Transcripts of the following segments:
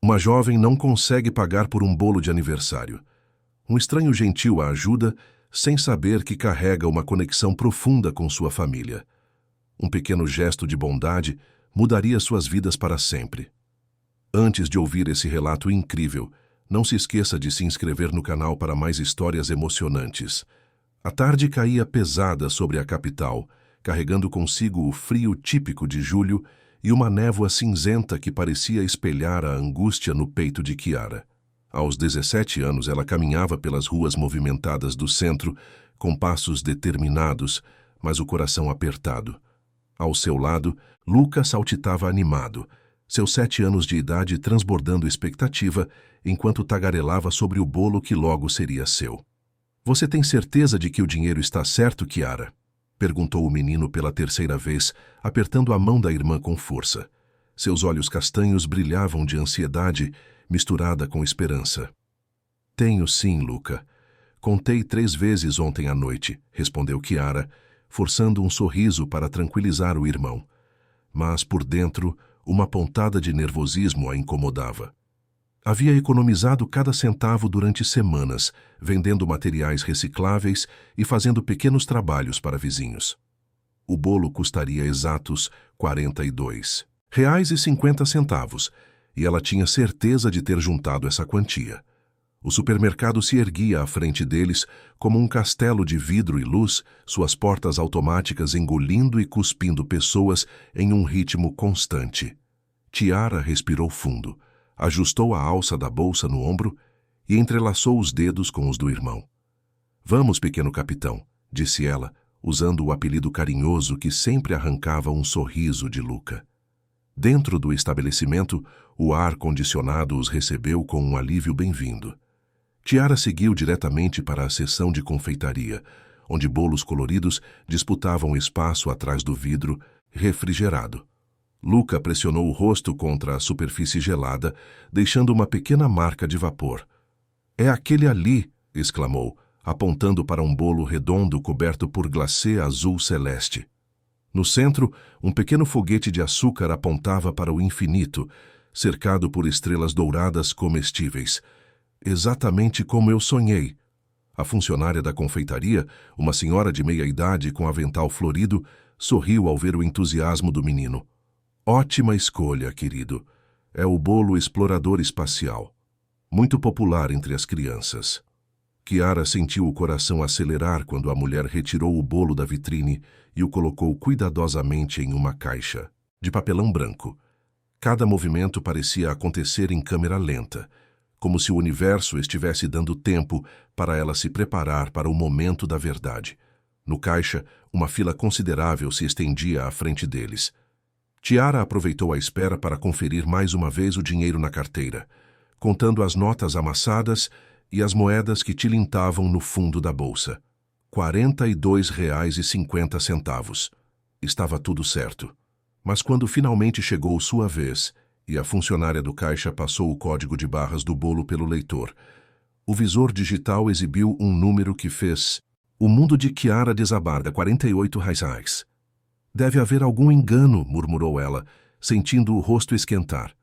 Uma jovem não consegue pagar por um bolo de aniversário. Um estranho gentil a ajuda, sem saber que carrega uma conexão profunda com sua família. Um pequeno gesto de bondade mudaria suas vidas para sempre. Antes de ouvir esse relato incrível, não se esqueça de se inscrever no canal para mais histórias emocionantes. A tarde caía pesada sobre a capital, carregando consigo o frio típico de julho e uma névoa cinzenta que parecia espelhar a angústia no peito de Chiara. Aos 17 anos, ela caminhava pelas ruas movimentadas do centro, com passos determinados, mas o coração apertado. Ao seu lado, Luca saltitava animado, seus 7 anos de idade transbordando expectativa, enquanto tagarelava sobre o bolo que logo seria seu. "Você tem certeza de que o dinheiro está certo, Chiara?" perguntou o menino pela terceira vez, apertando a mão da irmã com força. Seus olhos castanhos brilhavam de ansiedade, misturada com esperança. "Tenho sim, Luca. Contei 3 vezes ontem à noite", respondeu Chiara, forçando um sorriso para tranquilizar o irmão. Mas, por dentro, uma pontada de nervosismo a incomodava. Havia economizado cada centavo durante semanas, vendendo materiais recicláveis e fazendo pequenos trabalhos para vizinhos. O bolo custaria exatos R$ 42,50, e ela tinha certeza de ter juntado essa quantia. O supermercado se erguia à frente deles como um castelo de vidro e luz, suas portas automáticas engolindo e cuspindo pessoas em um ritmo constante. Chiara respirou fundo, ajustou a alça da bolsa no ombro e entrelaçou os dedos com os do irmão. "Vamos, pequeno capitão", disse ela, usando o apelido carinhoso que sempre arrancava um sorriso de Luca. Dentro do estabelecimento, o ar-condicionado os recebeu com um alívio bem-vindo. Chiara seguiu diretamente para a seção de confeitaria, onde bolos coloridos disputavam espaço atrás do vidro refrigerado. Luca pressionou o rosto contra a superfície gelada, deixando uma pequena marca de vapor. "É aquele ali", exclamou, apontando para um bolo redondo coberto por glacê azul celeste. No centro, um pequeno foguete de açúcar apontava para o infinito, cercado por estrelas douradas comestíveis. "Exatamente como eu sonhei." A funcionária da confeitaria, uma senhora de meia-idade com avental florido, sorriu ao ver o entusiasmo do menino. "Ótima escolha, querido. É o bolo explorador espacial. Muito popular entre as crianças." Chiara sentiu o coração acelerar quando a mulher retirou o bolo da vitrine e o colocou cuidadosamente em uma caixa, de papelão branco. Cada movimento parecia acontecer em câmera lenta, como se o universo estivesse dando tempo para ela se preparar para o momento da verdade. No caixa, uma fila considerável se estendia à frente deles. Chiara aproveitou a espera para conferir mais uma vez o dinheiro na carteira, contando as notas amassadas e as moedas que tilintavam no fundo da bolsa. R$ 42,50. Estava tudo certo. Mas quando finalmente chegou sua vez e a funcionária do caixa passou o código de barras do bolo pelo leitor, o visor digital exibiu um número que fez o mundo de Chiara desabar a R$ 48. "Deve haver algum engano", murmurou ela, sentindo o rosto esquentar.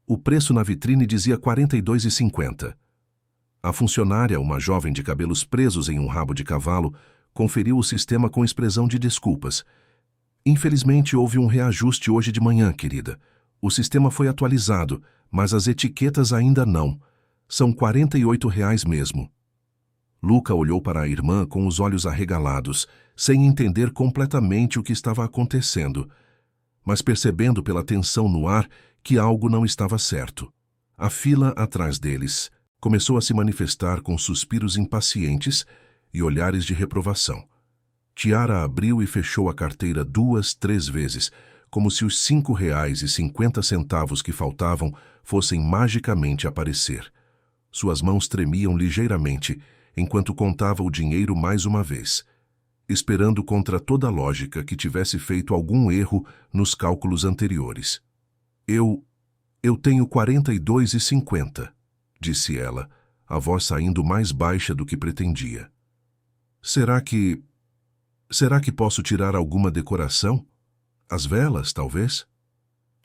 O preço na vitrine dizia R$ 42,50. A funcionária, uma jovem de cabelos presos em um rabo de cavalo, conferiu o sistema com expressão de desculpas. "Infelizmente houve um reajuste hoje de manhã, querida. O sistema foi atualizado, mas as etiquetas ainda não. São R$ 48 mesmo." Luca olhou para a irmã com os olhos arregalados, sem entender completamente o que estava acontecendo, mas percebendo pela tensão no ar que algo não estava certo. A fila atrás deles começou a se manifestar com suspiros impacientes e olhares de reprovação. Chiara abriu e fechou a carteira 2, 3 vezes, como se os R$ 5,50 que faltavam fossem magicamente aparecer. Suas mãos tremiam ligeiramente enquanto contava o dinheiro mais uma vez, esperando contra toda lógica que tivesse feito algum erro nos cálculos anteriores. Eu tenho R$ 42,50, disse ela, a voz saindo mais baixa do que pretendia. Será que posso tirar alguma decoração? As velas, talvez?"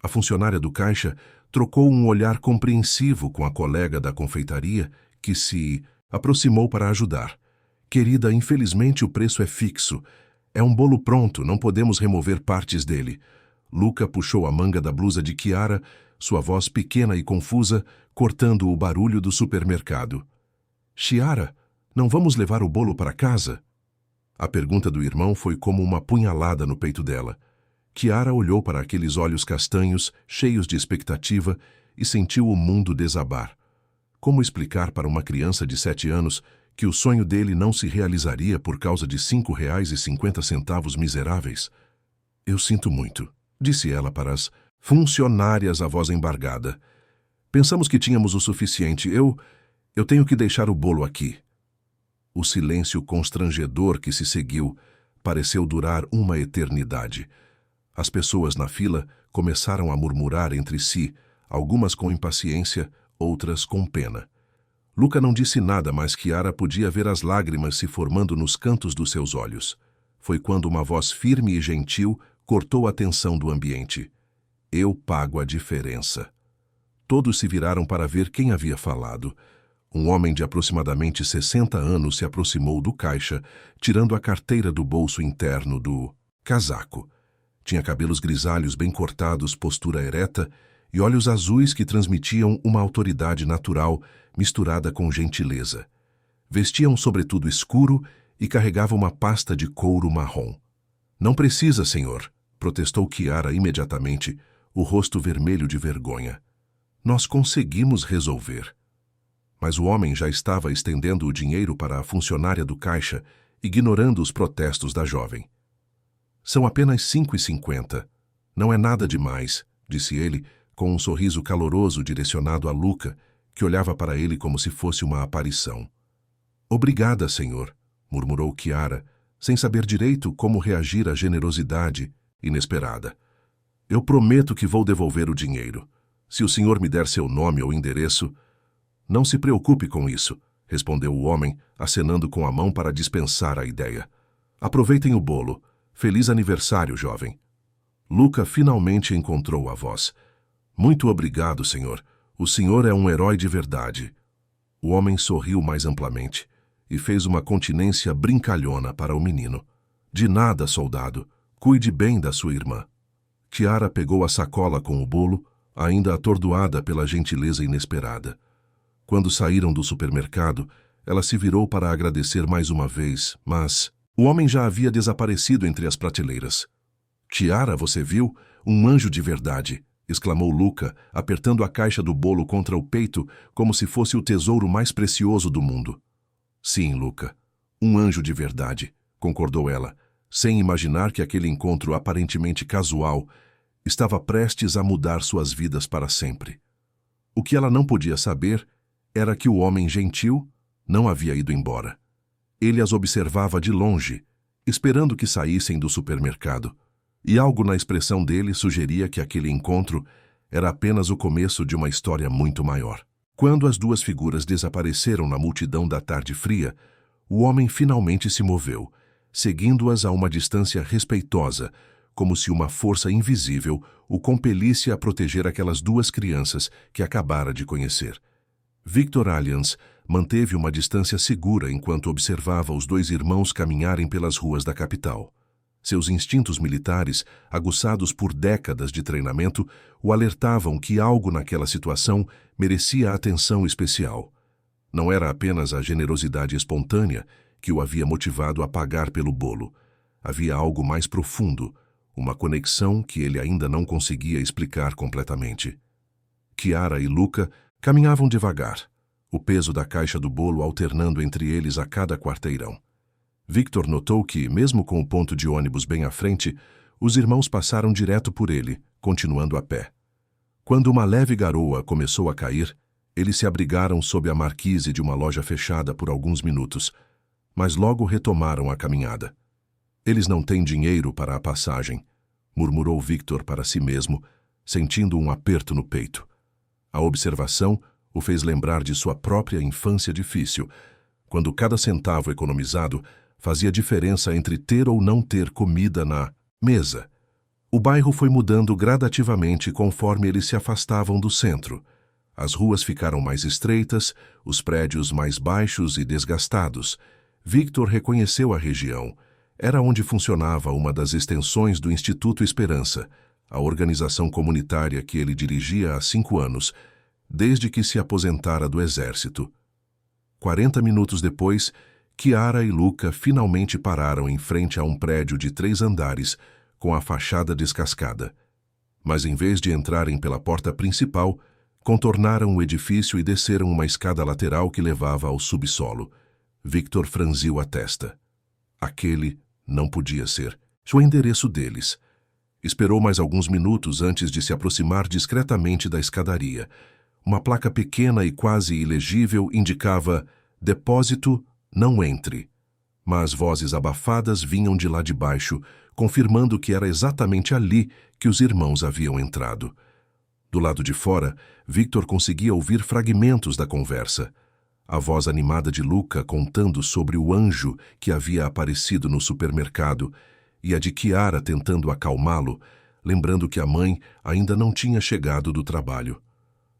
A funcionária do caixa trocou um olhar compreensivo com a colega da confeitaria, que se aproximou para ajudar. Querida, infelizmente o preço é fixo. É um bolo pronto, não podemos remover partes dele. Luca puxou a manga da blusa de Chiara, sua voz pequena e confusa, cortando o barulho do supermercado. Chiara, não vamos levar o bolo para casa? A pergunta do irmão foi como uma punhalada no peito dela. Chiara olhou para aqueles olhos castanhos, cheios de expectativa, e sentiu o mundo desabar. Como explicar para uma criança de 7 anos que o sonho dele não se realizaria por causa de R$ 5,50 miseráveis? Eu sinto muito, disse ela para as funcionárias, a voz embargada. Pensamos que tínhamos o suficiente. Eu tenho que deixar o bolo aqui. O silêncio constrangedor que se seguiu pareceu durar uma eternidade. As pessoas na fila começaram a murmurar entre si, algumas com impaciência, outras com pena. Luca não disse nada, mas Chiara podia ver as lágrimas se formando nos cantos dos seus olhos. Foi quando uma voz firme e gentil cortou a tensão do ambiente. Eu pago a diferença. Todos se viraram para ver quem havia falado. Um homem de aproximadamente 60 anos se aproximou do caixa, tirando a carteira do bolso interno do casaco. Tinha cabelos grisalhos bem cortados, postura ereta e olhos azuis que transmitiam uma autoridade natural misturada com gentileza. Vestia um sobretudo escuro e carregava uma pasta de couro marrom. Não precisa, senhor, protestou Chiara imediatamente, o rosto vermelho de vergonha. Nós conseguimos resolver. Mas o homem já estava estendendo o dinheiro para a funcionária do caixa, ignorando os protestos da jovem. São apenas R$ 5,50. Não é nada demais, disse ele, com um sorriso caloroso direcionado a Luca, que olhava para ele como se fosse uma aparição. Obrigada, senhor, murmurou Chiara, sem saber direito como reagir à generosidade inesperada. Eu prometo que vou devolver o dinheiro. Se o senhor me der seu nome ou endereço... Não se preocupe com isso, respondeu o homem, acenando com a mão para dispensar a ideia. Aproveitem o bolo. Feliz aniversário, jovem. Luca finalmente encontrou a voz. Muito obrigado, senhor. O senhor é um herói de verdade. O homem sorriu mais amplamente e fez uma continência brincalhona para o menino. De nada, soldado. Cuide bem da sua irmã. Chiara pegou a sacola com o bolo, ainda atordoada pela gentileza inesperada. Quando saíram do supermercado, ela se virou para agradecer mais uma vez, mas o homem já havia desaparecido entre as prateleiras. Chiara, você viu? Um anjo de verdade, exclamou Luca, apertando a caixa do bolo contra o peito como se fosse o tesouro mais precioso do mundo. Sim, Luca, um anjo de verdade, concordou ela, sem imaginar que aquele encontro aparentemente casual estava prestes a mudar suas vidas para sempre. O que ela não podia saber era que o homem gentil não havia ido embora. Ele as observava de longe, esperando que saíssem do supermercado, e algo na expressão dele sugeria que aquele encontro era apenas o começo de uma história muito maior. Quando as duas figuras desapareceram na multidão da tarde fria, o homem finalmente se moveu, seguindo-as a uma distância respeitosa, como se uma força invisível o compelisse a proteger aquelas duas crianças que acabara de conhecer. Victor Allianz manteve uma distância segura enquanto observava os dois irmãos caminharem pelas ruas da capital. Seus instintos militares, aguçados por décadas de treinamento, o alertavam que algo naquela situação merecia atenção especial. Não era apenas a generosidade espontânea que o havia motivado a pagar pelo bolo. Havia algo mais profundo, uma conexão que ele ainda não conseguia explicar completamente. Chiara e Luca caminhavam devagar, o peso da caixa do bolo alternando entre eles a cada quarteirão. Victor notou que, mesmo com o ponto de ônibus bem à frente, os irmãos passaram direto por ele, continuando a pé. Quando uma leve garoa começou a cair, eles se abrigaram sob a marquise de uma loja fechada por alguns minutos, mas logo retomaram a caminhada. Eles não têm dinheiro para a passagem, murmurou Victor para si mesmo, sentindo um aperto no peito. A observação o fez lembrar de sua própria infância difícil, quando cada centavo economizado fazia diferença entre ter ou não ter comida na mesa. O bairro foi mudando gradativamente conforme eles se afastavam do centro. As ruas ficaram mais estreitas, os prédios mais baixos e desgastados. Victor reconheceu a região. Era onde funcionava uma das extensões do Instituto Esperança, a organização comunitária que ele dirigia há 5 anos, desde que se aposentara do exército. 40 minutos depois, Chiara e Luca finalmente pararam em frente a um prédio de 3 andares, com a fachada descascada. Mas em vez de entrarem pela porta principal, contornaram o edifício e desceram uma escada lateral que levava ao subsolo. Victor franziu a testa. Aquele não podia ser o endereço deles. Esperou mais alguns minutos antes de se aproximar discretamente da escadaria. Uma placa pequena e quase ilegível indicava «Depósito, não entre». Mas vozes abafadas vinham de lá de baixo, confirmando que era exatamente ali que os irmãos haviam entrado. Do lado de fora, Victor conseguia ouvir fragmentos da conversa. A voz animada de Luca contando sobre o anjo que havia aparecido no supermercado e a de Chiara tentando acalmá-lo, lembrando que a mãe ainda não tinha chegado do trabalho.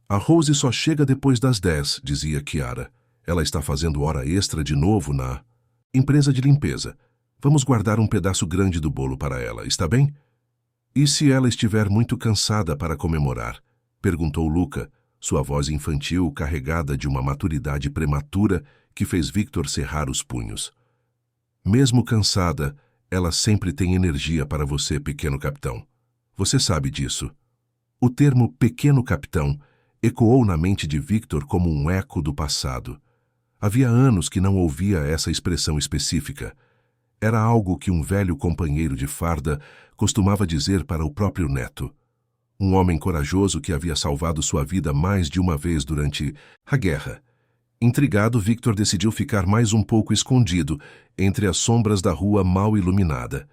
«A Rose só chega depois das 10, dizia Chiara. Ela está fazendo hora extra de novo na empresa de limpeza. Vamos guardar um pedaço grande do bolo para ela, está bem? E se ela estiver muito cansada para comemorar? Perguntou Luca, sua voz infantil carregada de uma maturidade prematura que fez Victor cerrar os punhos. Mesmo cansada, ela sempre tem energia para você, pequeno capitão. Você sabe disso. O termo pequeno capitão ecoou na mente de Victor como um eco do passado. Havia anos que não ouvia essa expressão específica. Era algo que um velho companheiro de farda costumava dizer para o próprio neto. Um homem corajoso que havia salvado sua vida mais de uma vez durante a guerra. Intrigado, Victor decidiu ficar mais um pouco escondido entre as sombras da rua mal iluminada.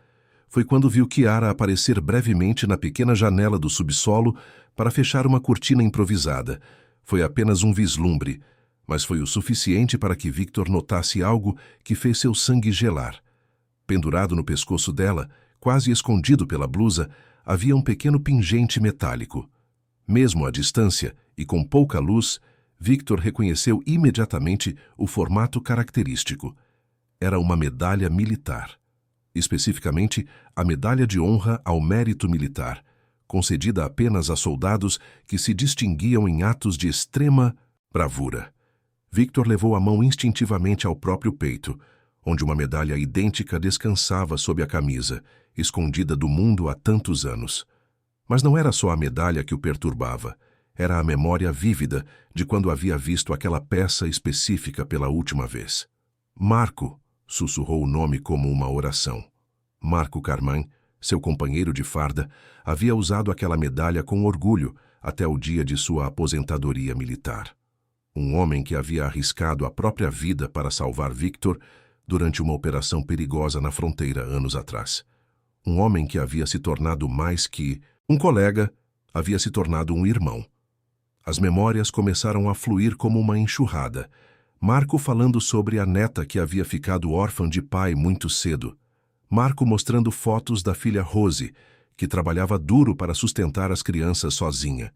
Foi quando viu Chiara aparecer brevemente na pequena janela do subsolo para fechar uma cortina improvisada. Foi apenas um vislumbre, mas foi o suficiente para que Victor notasse algo que fez seu sangue gelar. Pendurado no pescoço dela, quase escondido pela blusa, havia um pequeno pingente metálico. Mesmo à distância e com pouca luz, Victor reconheceu imediatamente o formato característico. Era uma medalha militar. Especificamente, a Medalha de Honra ao Mérito Militar, concedida apenas a soldados que se distinguiam em atos de extrema bravura. Victor levou a mão instintivamente ao próprio peito, onde uma medalha idêntica descansava sob a camisa, escondida do mundo há tantos anos. Mas não era só a medalha que o perturbava, era a memória vívida de quando havia visto aquela peça específica pela última vez. Marco, sussurrou o nome como uma oração. Marco Carmán, seu companheiro de farda, havia usado aquela medalha com orgulho até o dia de sua aposentadoria militar. Um homem que havia arriscado a própria vida para salvar Victor durante uma operação perigosa na fronteira anos atrás. Um homem que havia se tornado mais que um colega, havia se tornado um irmão. As memórias começaram a fluir como uma enxurrada. Marco falando sobre a neta que havia ficado órfã de pai muito cedo. Marco mostrando fotos da filha Rose, que trabalhava duro para sustentar as crianças sozinha.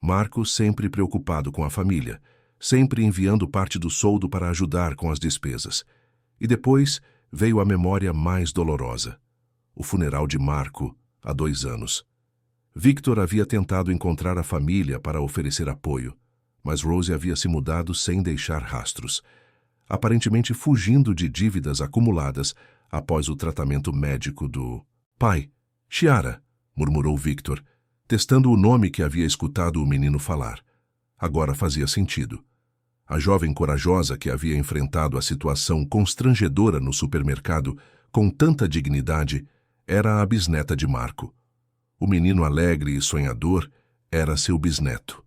Marco sempre preocupado com a família, sempre enviando parte do soldo para ajudar com as despesas. E depois veio a memória mais dolorosa. O funeral de Marco, há 2 anos. Victor havia tentado encontrar a família para oferecer apoio, mas Rose havia se mudado sem deixar rastros, aparentemente fugindo de dívidas acumuladas após o tratamento médico do pai. Chiara, murmurou Victor, testando o nome que havia escutado o menino falar. Agora fazia sentido. A jovem corajosa que havia enfrentado a situação constrangedora no supermercado com tanta dignidade era a bisneta de Marco. O menino alegre e sonhador era seu bisneto.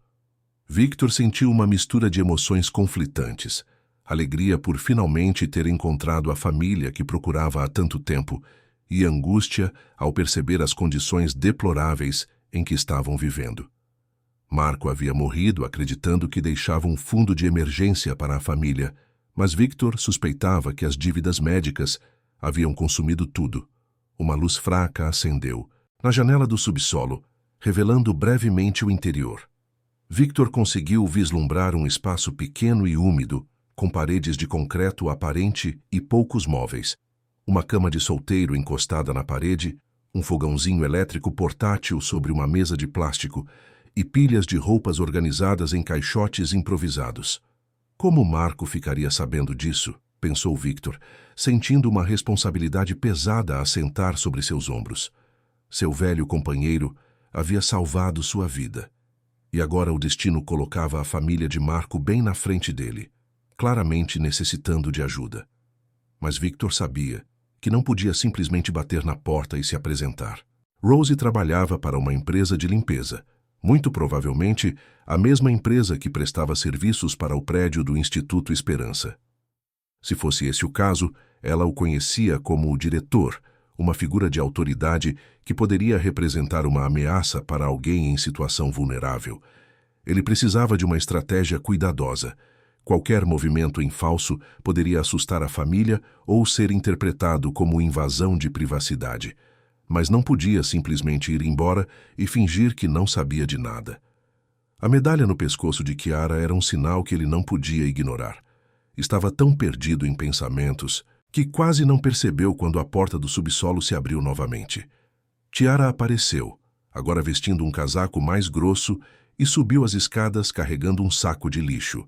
Victor sentiu uma mistura de emoções conflitantes. Alegria por finalmente ter encontrado a família que procurava há tanto tempo e angústia ao perceber as condições deploráveis em que estavam vivendo. Marco havia morrido acreditando que deixava um fundo de emergência para a família, mas Victor suspeitava que as dívidas médicas haviam consumido tudo. Uma luz fraca acendeu, na janela do subsolo, revelando brevemente o interior. Victor conseguiu vislumbrar um espaço pequeno e úmido, com paredes de concreto aparente e poucos móveis. Uma cama de solteiro encostada na parede, um fogãozinho elétrico portátil sobre uma mesa de plástico e pilhas de roupas organizadas em caixotes improvisados. Como Marco ficaria sabendo disso? Pensou Victor, sentindo uma responsabilidade pesada a assentar sobre seus ombros. Seu velho companheiro havia salvado sua vida. E agora o destino colocava a família de Marco bem na frente dele, claramente necessitando de ajuda. Mas Victor sabia que não podia simplesmente bater na porta e se apresentar. Rose trabalhava para uma empresa de limpeza, muito provavelmente a mesma empresa que prestava serviços para o prédio do Instituto Esperança. Se fosse esse o caso, ela o conhecia como o diretor, uma figura de autoridade que poderia representar uma ameaça para alguém em situação vulnerável. Ele precisava de uma estratégia cuidadosa. Qualquer movimento em falso poderia assustar a família ou ser interpretado como invasão de privacidade. Mas não podia simplesmente ir embora e fingir que não sabia de nada. A medalha no pescoço de Chiara era um sinal que ele não podia ignorar. Estava tão perdido em pensamentos que quase não percebeu quando a porta do subsolo se abriu novamente. Chiara apareceu, agora vestindo um casaco mais grosso, e subiu as escadas carregando um saco de lixo.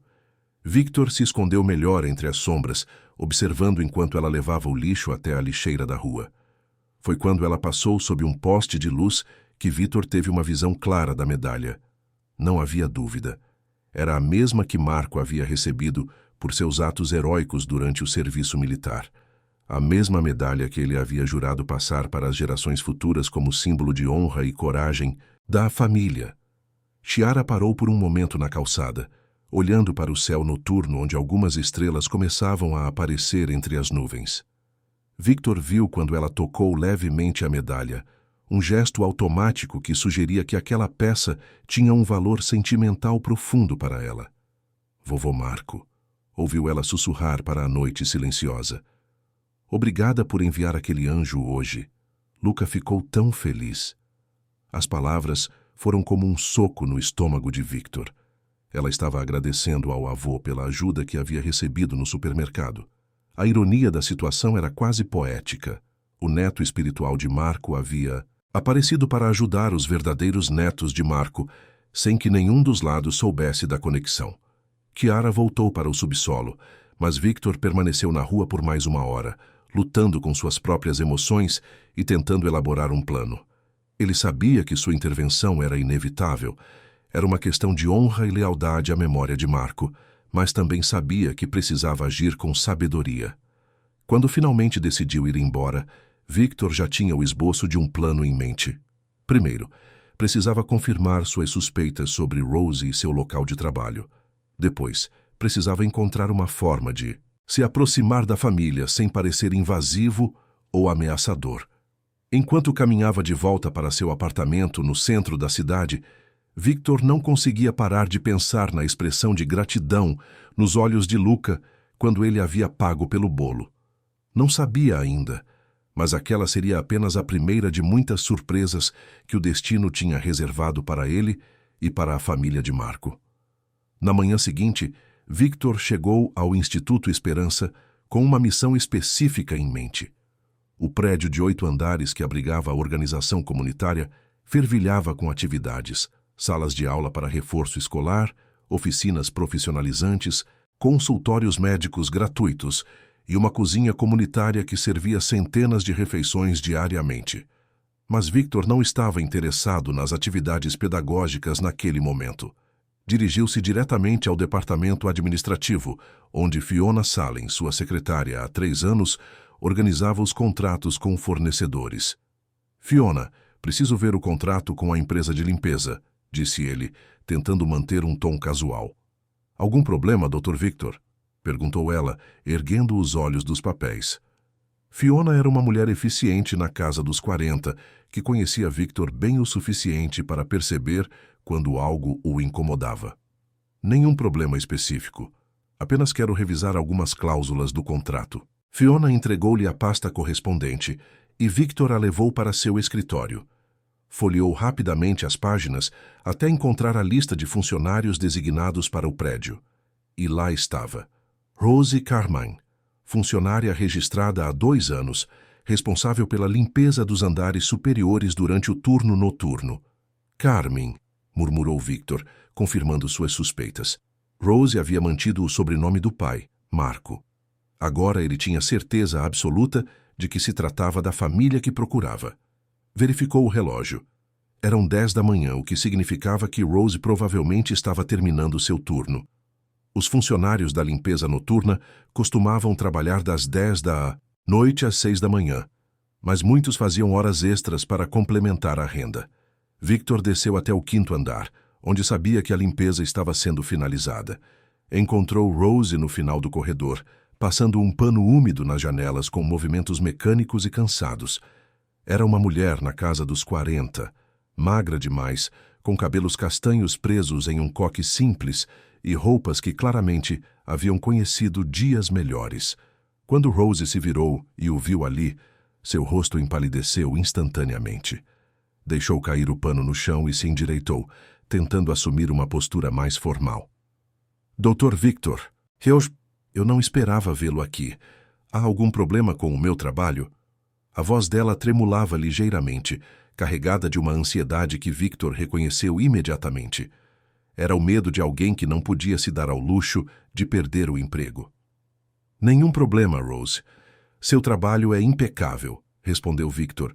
Victor se escondeu melhor entre as sombras, observando enquanto ela levava o lixo até a lixeira da rua. Foi quando ela passou sob um poste de luz que Victor teve uma visão clara da medalha. Não havia dúvida. Era a mesma que Marco havia recebido por seus atos heróicos durante o serviço militar. A mesma medalha que ele havia jurado passar para as gerações futuras como símbolo de honra e coragem da família. Chiara parou por um momento na calçada, olhando para o céu noturno onde algumas estrelas começavam a aparecer entre as nuvens. Victor viu quando ela tocou levemente a medalha, um gesto automático que sugeria que aquela peça tinha um valor sentimental profundo para ela. Vovô Marco, ouviu ela sussurrar para a noite silenciosa. Obrigada por enviar aquele anjo hoje. Luca ficou tão feliz. As palavras foram como um soco no estômago de Victor. Ela estava agradecendo ao avô pela ajuda que havia recebido no supermercado. A ironia da situação era quase poética. O neto espiritual de Marco havia aparecido para ajudar os verdadeiros netos de Marco, sem que nenhum dos lados soubesse da conexão. Chiara voltou para o subsolo, mas Victor permaneceu na rua por mais uma hora, lutando com suas próprias emoções e tentando elaborar um plano. Ele sabia que sua intervenção era inevitável. Era uma questão de honra e lealdade à memória de Marco, mas também sabia que precisava agir com sabedoria. Quando finalmente decidiu ir embora, Victor já tinha o esboço de um plano em mente. Primeiro, precisava confirmar suas suspeitas sobre Rose e seu local de trabalho. Depois, precisava encontrar uma forma de se aproximar da família sem parecer invasivo ou ameaçador. Enquanto caminhava de volta para seu apartamento no centro da cidade, Victor não conseguia parar de pensar na expressão de gratidão nos olhos de Luca quando ele havia pago pelo bolo. Não sabia ainda, mas aquela seria apenas a primeira de muitas surpresas que o destino tinha reservado para ele e para a família de Marco. Na manhã seguinte, Victor chegou ao Instituto Esperança com uma missão específica em mente. O prédio de 8 andares que abrigava a organização comunitária fervilhava com atividades, salas de aula para reforço escolar, oficinas profissionalizantes, consultórios médicos gratuitos e uma cozinha comunitária que servia centenas de refeições diariamente. Mas Victor não estava interessado nas atividades pedagógicas naquele momento. Dirigiu-se diretamente ao departamento administrativo, onde Fiona Salem, sua secretária há 3 anos, organizava os contratos com fornecedores. Fiona, preciso ver o contrato com a empresa de limpeza, disse ele, tentando manter um tom casual. Algum problema, Dr. Victor? Perguntou ela, erguendo os olhos dos papéis. Fiona era uma mulher eficiente na casa dos 40, que conhecia Victor bem o suficiente para perceber quando algo o incomodava. Nenhum problema específico. Apenas quero revisar algumas cláusulas do contrato. Fiona entregou-lhe a pasta correspondente e Victor a levou para seu escritório. Folheou rapidamente as páginas até encontrar a lista de funcionários designados para o prédio. E lá estava. Rose Carmine, funcionária registrada há 2 anos, responsável pela limpeza dos andares superiores durante o turno noturno. Carmen, murmurou Victor, confirmando suas suspeitas. Rose havia mantido o sobrenome do pai, Marco. Agora ele tinha certeza absoluta de que se tratava da família que procurava. Verificou o relógio. Eram 10 da manhã, o que significava que Rose provavelmente estava terminando seu turno. Os funcionários da limpeza noturna costumavam trabalhar das 10 da noite às 6 da manhã, mas muitos faziam horas extras para complementar a renda. Victor desceu até o 5º andar, onde sabia que a limpeza estava sendo finalizada. Encontrou Rose no final do corredor, passando um pano úmido nas janelas com movimentos mecânicos e cansados. Era uma mulher na casa dos 40, magra demais, com cabelos castanhos presos em um coque simples e roupas que claramente haviam conhecido dias melhores. Quando Rose se virou e o viu ali, seu rosto empalideceu instantaneamente. Deixou cair o pano no chão e se endireitou, tentando assumir uma postura mais formal. Dr. Victor, eu não esperava vê-lo aqui. Há algum problema com o meu trabalho? A voz dela tremulava ligeiramente, carregada de uma ansiedade que Victor reconheceu imediatamente. Era o medo de alguém que não podia se dar ao luxo de perder o emprego. Nenhum problema, Rose. Seu trabalho é impecável, respondeu Victor,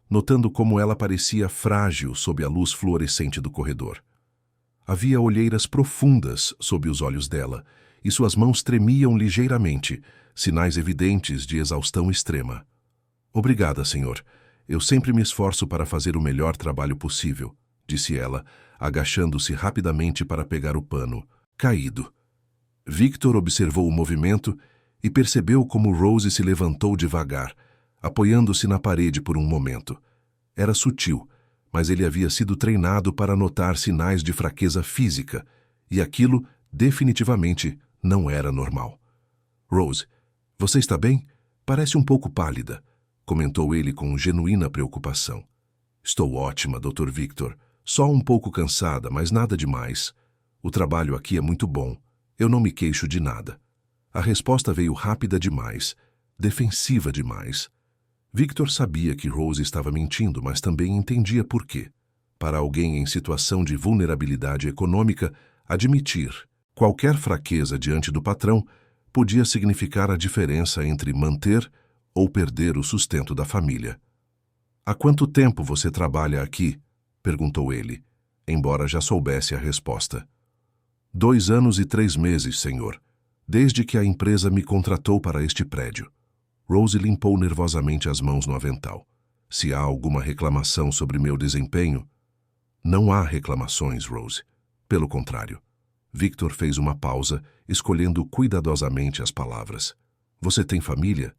notando como ela parecia frágil sob a luz fluorescente do corredor. Havia olheiras profundas sob os olhos dela, e suas mãos tremiam ligeiramente, sinais evidentes de exaustão extrema. Obrigada, senhor. Eu sempre me esforço para fazer o melhor trabalho possível, disse ela, agachando-se rapidamente para pegar o pano, caído. Victor observou o movimento e percebeu como Rose se levantou devagar, apoiando-se na parede por um momento. Era sutil, mas ele havia sido treinado para notar sinais de fraqueza física, e aquilo definitivamente não era normal. Rose, você está bem? Parece um pouco pálida, comentou ele com genuína preocupação. Estou ótima, Dr. Victor. Só um pouco cansada, mas nada demais. O trabalho aqui é muito bom. Eu não me queixo de nada. A resposta veio rápida demais, defensiva demais. Victor sabia que Rose estava mentindo, mas também entendia por quê. Para alguém em situação de vulnerabilidade econômica, admitir qualquer fraqueza diante do patrão podia significar a diferença entre manter ou perder o sustento da família. Há quanto tempo você trabalha aqui? Perguntou ele, embora já soubesse a resposta. 2 anos e 3 meses, senhor, desde que a empresa me contratou para este prédio. Rose limpou nervosamente as mãos no avental. Se há alguma reclamação sobre meu desempenho? Não há reclamações, Rose. Pelo contrário. Victor fez uma pausa, escolhendo cuidadosamente as palavras. Você tem família?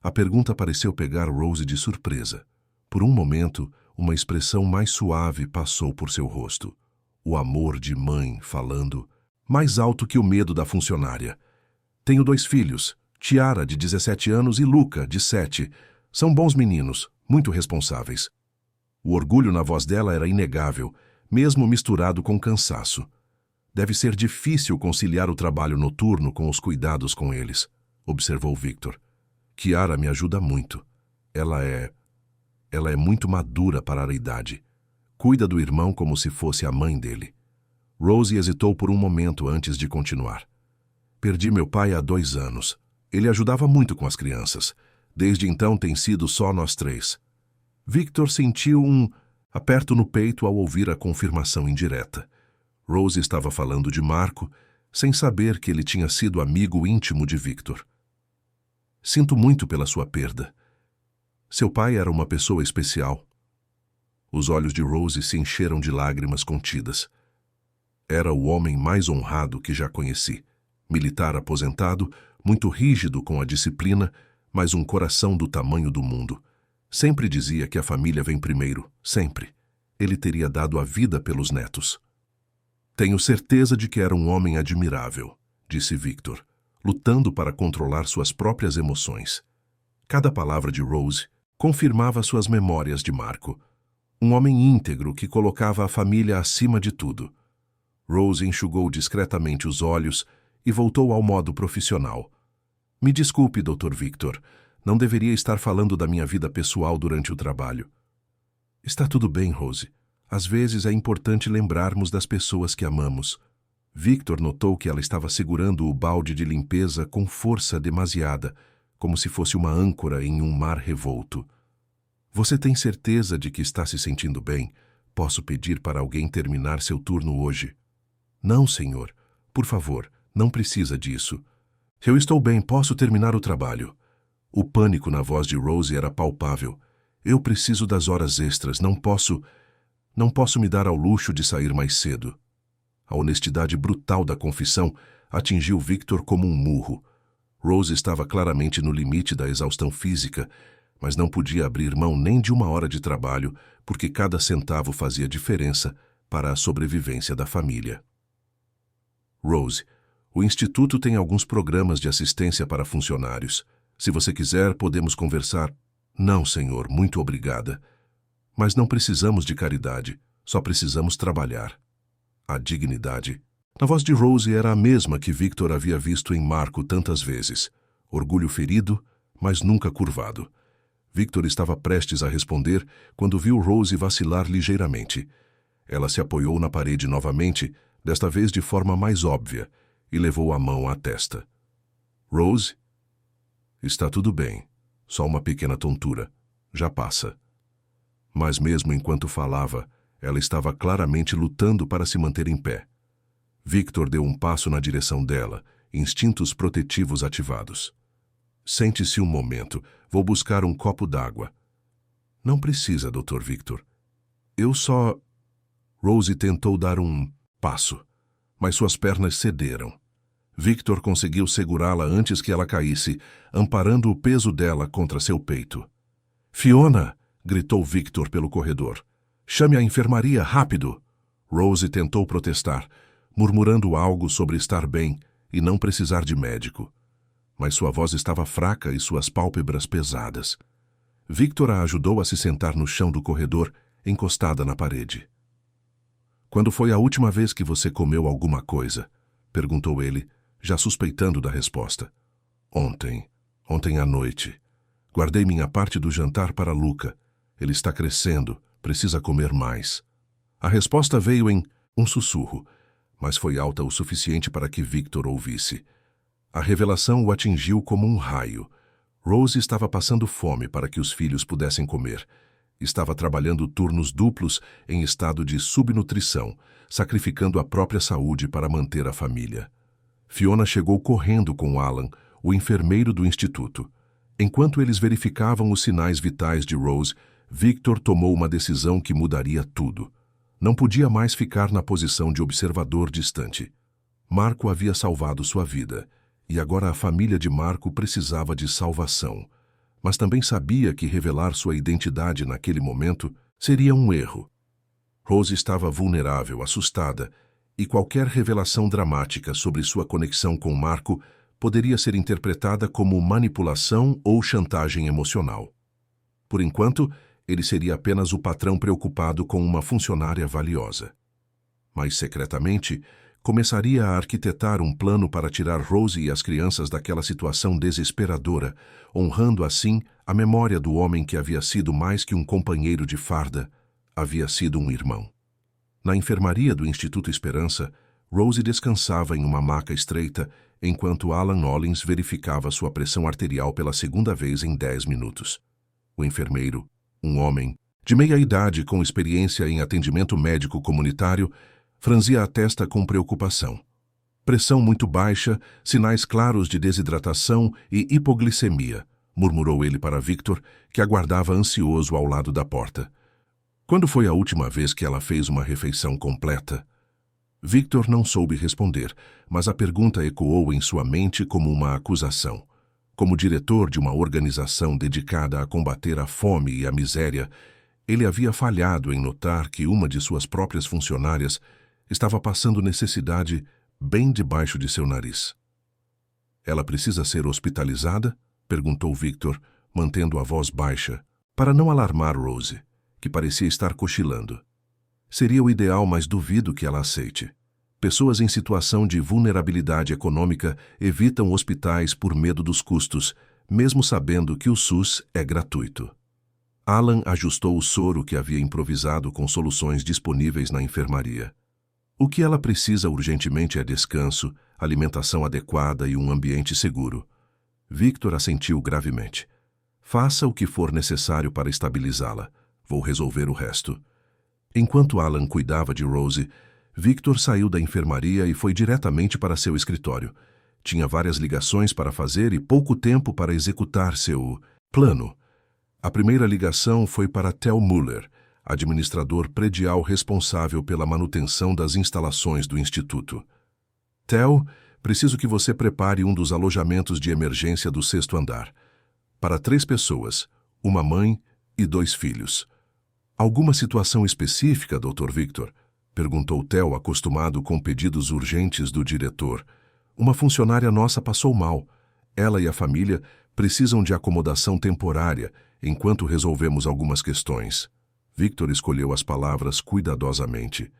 A pergunta pareceu pegar Rose de surpresa. Por um momento, uma expressão mais suave passou por seu rosto. O amor de mãe falando, mais alto que o medo da funcionária. Tenho 2 filhos, Tiara, de 17 anos, e Luca, de 7. São bons meninos, muito responsáveis. O orgulho na voz dela era inegável, mesmo misturado com cansaço. Deve ser difícil conciliar o trabalho noturno com os cuidados com eles, observou Victor. Kiara me ajuda muito. Ela é muito madura para a idade. Cuida do irmão como se fosse a mãe dele. Rose hesitou por um momento antes de continuar. Perdi meu pai há 2 anos. Ele ajudava muito com as crianças. Desde então tem sido só nós 3. Victor sentiu um aperto no peito ao ouvir a confirmação indireta. Rose estava falando de Marco, sem saber que ele tinha sido amigo íntimo de Victor. Sinto muito pela sua perda. Seu pai era uma pessoa especial. Os olhos de Rose se encheram de lágrimas contidas. Era o homem mais honrado que já conheci. Militar aposentado, muito rígido com a disciplina, mas um coração do tamanho do mundo. Sempre dizia que a família vem primeiro, sempre. Ele teria dado a vida pelos netos. Tenho certeza de que era um homem admirável, disse Victor, lutando para controlar suas próprias emoções. Cada palavra de Rose confirmava suas memórias de Marco. Um homem íntegro que colocava a família acima de tudo. Rose enxugou discretamente os olhos e voltou ao modo profissional. Me desculpe, Dr. Victor. Não deveria estar falando da minha vida pessoal durante o trabalho. Está tudo bem, Rose. Às vezes é importante lembrarmos das pessoas que amamos. Victor notou que ela estava segurando o balde de limpeza com força demasiada, como se fosse uma âncora em um mar revolto. Você tem certeza de que está se sentindo bem? Posso pedir para alguém terminar seu turno hoje? Não, senhor. Por favor, não precisa disso. Eu estou bem, posso terminar o trabalho. O pânico na voz de Rose era palpável. Eu preciso das horas extras, não posso me dar ao luxo de sair mais cedo. A honestidade brutal da confissão atingiu Victor como um murro. Rose estava claramente no limite da exaustão física, mas não podia abrir mão nem de uma hora de trabalho, porque cada centavo fazia diferença para a sobrevivência da família. Rose, o Instituto tem alguns programas de assistência para funcionários. Se você quiser, podemos conversar. Não, senhor, muito obrigada. Mas não precisamos de caridade, só precisamos trabalhar. A dignidade. A voz de Rose era a mesma que Victor havia visto em Marco tantas vezes. Orgulho ferido, mas nunca curvado. Victor estava prestes a responder quando viu Rose vacilar ligeiramente. Ela se apoiou na parede novamente, desta vez de forma mais óbvia, e levou a mão à testa. Rose? Está tudo bem. Só uma pequena tontura. Já passa. Mas mesmo enquanto falava, ela estava claramente lutando para se manter em pé. Victor deu um passo na direção dela, instintos protetivos ativados. Sente-se um momento. Vou buscar um copo d'água. Não precisa, Dr. Victor. Eu só... Rose tentou dar um passo, mas suas pernas cederam. Victor conseguiu segurá-la antes que ela caísse, amparando o peso dela contra seu peito. Fiona! Gritou Victor pelo corredor. Chame a enfermaria, rápido! Rose tentou protestar, murmurando algo sobre estar bem e não precisar de médico. Mas sua voz estava fraca e suas pálpebras pesadas. Victor a ajudou a se sentar no chão do corredor, encostada na parede. Quando foi a última vez que você comeu alguma coisa? Perguntou ele, já suspeitando da resposta. Ontem à noite. Guardei minha parte do jantar para Luca. Ele está crescendo, precisa comer mais. A resposta veio em um sussurro, mas foi alta o suficiente para que Victor ouvisse. A revelação o atingiu como um raio. Rose estava passando fome para que os filhos pudessem comer. Estava trabalhando turnos duplos em estado de subnutrição, sacrificando a própria saúde para manter a família. Fiona chegou correndo com Alan, o enfermeiro do instituto. Enquanto eles verificavam os sinais vitais de Rose, Victor tomou uma decisão que mudaria tudo. Não podia mais ficar na posição de observador distante. Marco havia salvado sua vida, e agora a família de Marco precisava de salvação. Mas também sabia que revelar sua identidade naquele momento seria um erro. Rose estava vulnerável, assustada, e qualquer revelação dramática sobre sua conexão com Marco poderia ser interpretada como manipulação ou chantagem emocional. Por enquanto, ele seria apenas o patrão preocupado com uma funcionária valiosa. Mas, secretamente, começaria a arquitetar um plano para tirar Rose e as crianças daquela situação desesperadora, honrando assim a memória do homem que havia sido mais que um companheiro de farda, havia sido um irmão. Na enfermaria do Instituto Esperança, Rose descansava em uma maca estreita, enquanto Alan Hollins verificava sua pressão arterial pela segunda vez em 10 minutos. O enfermeiro, um homem, de meia idade com experiência em atendimento médico comunitário, franzia a testa com preocupação. Pressão muito baixa, sinais claros de desidratação e hipoglicemia, murmurou ele para Victor, que aguardava ansioso ao lado da porta. Quando foi a última vez que ela fez uma refeição completa? Victor não soube responder, mas a pergunta ecoou em sua mente como uma acusação. Como diretor de uma organização dedicada a combater a fome e a miséria, ele havia falhado em notar que uma de suas próprias funcionárias estava passando necessidade bem debaixo de seu nariz. Ela precisa ser hospitalizada? Perguntou Victor, mantendo a voz baixa, para não alarmar Rose, que parecia estar cochilando. Seria o ideal, mas duvido que ela aceite. Pessoas em situação de vulnerabilidade econômica evitam hospitais por medo dos custos, mesmo sabendo que o SUS é gratuito. Alan ajustou o soro que havia improvisado com soluções disponíveis na enfermaria. O que ela precisa urgentemente é descanso, alimentação adequada e um ambiente seguro. Victor assentiu gravemente. Faça o que for necessário para estabilizá-la. Vou resolver o resto. Enquanto Alan cuidava de Rose, Victor saiu da enfermaria e foi diretamente para seu escritório. Tinha várias ligações para fazer e pouco tempo para executar seu plano. A primeira ligação foi para Tel Muller, administrador predial responsável pela manutenção das instalações do Instituto. Tel, preciso que você prepare um dos alojamentos de emergência do 6º andar. Para 3 pessoas, uma mãe e 2 filhos. Alguma situação específica, Dr. Victor? Perguntou Tel, acostumado com pedidos urgentes do diretor. Uma funcionária nossa passou mal. Ela e a família precisam de acomodação temporária enquanto resolvemos algumas questões. Victor escolheu as palavras cuidadosamente.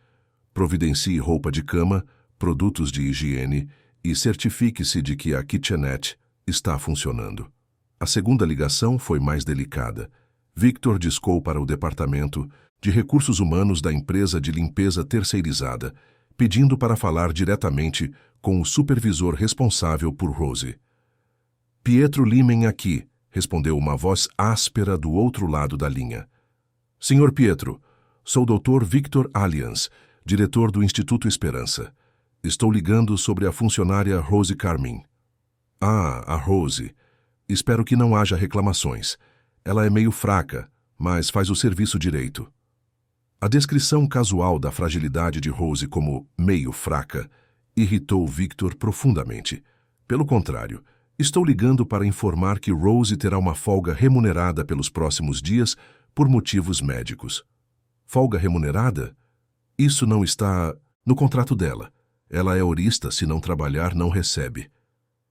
Providencie roupa de cama, produtos de higiene e certifique-se de que a kitchenette está funcionando. A segunda ligação foi mais delicada. Victor discou para o departamento de recursos humanos da empresa de limpeza terceirizada, pedindo para falar diretamente com o supervisor responsável por Rose. Pietro Limen aqui, respondeu uma voz áspera do outro lado da linha. Senhor Pietro, sou o Dr. Victor Allianz, diretor do Instituto Esperança. Estou ligando sobre a funcionária Rose Carmin. Ah, a Rose. Espero que não haja reclamações. Ela é meio fraca, mas faz o serviço direito. A descrição casual da fragilidade de Rose como meio fraca irritou Victor profundamente. Pelo contrário, estou ligando para informar que Rose terá uma folga remunerada pelos próximos dias por motivos médicos. Folga remunerada? Isso não está no contrato dela. Ela é horista, se não trabalhar, não recebe.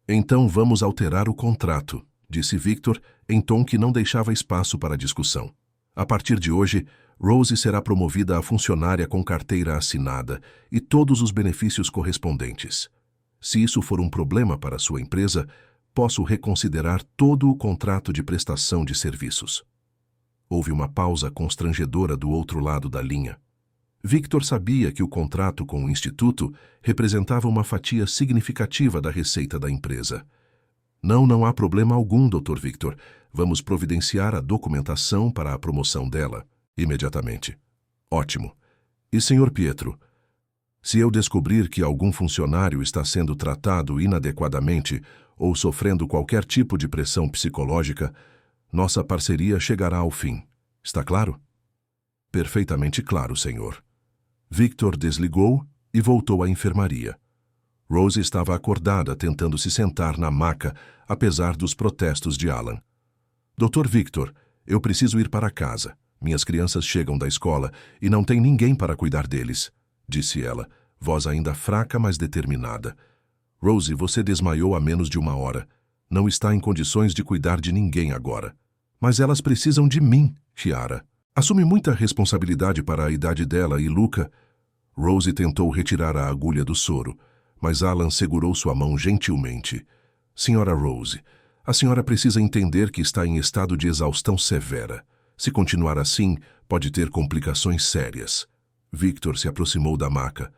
Então vamos alterar o contrato, disse Victor, em tom que não deixava espaço para discussão. A partir de hoje, Rose será promovida a funcionária com carteira assinada e todos os benefícios correspondentes. Se isso for um problema para sua empresa, posso reconsiderar todo o contrato de prestação de serviços. Houve uma pausa constrangedora do outro lado da linha. Victor sabia que o contrato com o Instituto representava uma fatia significativa da receita da empresa. Não há problema algum, Dr. Victor. Vamos providenciar a documentação para a promoção dela imediatamente. Ótimo. E, Sr. Pietro, se eu descobrir que algum funcionário está sendo tratado inadequadamente ou sofrendo qualquer tipo de pressão psicológica, nossa parceria chegará ao fim. Está claro? Perfeitamente claro, senhor. Victor desligou e voltou à enfermaria. Rose estava acordada, tentando se sentar na maca, apesar dos protestos de Alan. Dr. Victor, eu preciso ir para casa. Minhas crianças chegam da escola e não tem ninguém para cuidar deles, disse ela, voz ainda fraca, mas determinada. Rose, você desmaiou há menos de 1 hora. Não está em condições de cuidar de ninguém agora. Mas elas precisam de mim, Chiara. Assume muita responsabilidade para a idade dela e Luca. Rose tentou retirar a agulha do soro, mas Alan segurou sua mão gentilmente. Senhora Rose, a senhora precisa entender que está em estado de exaustão severa. Se continuar assim, pode ter complicações sérias. Victor se aproximou da maca.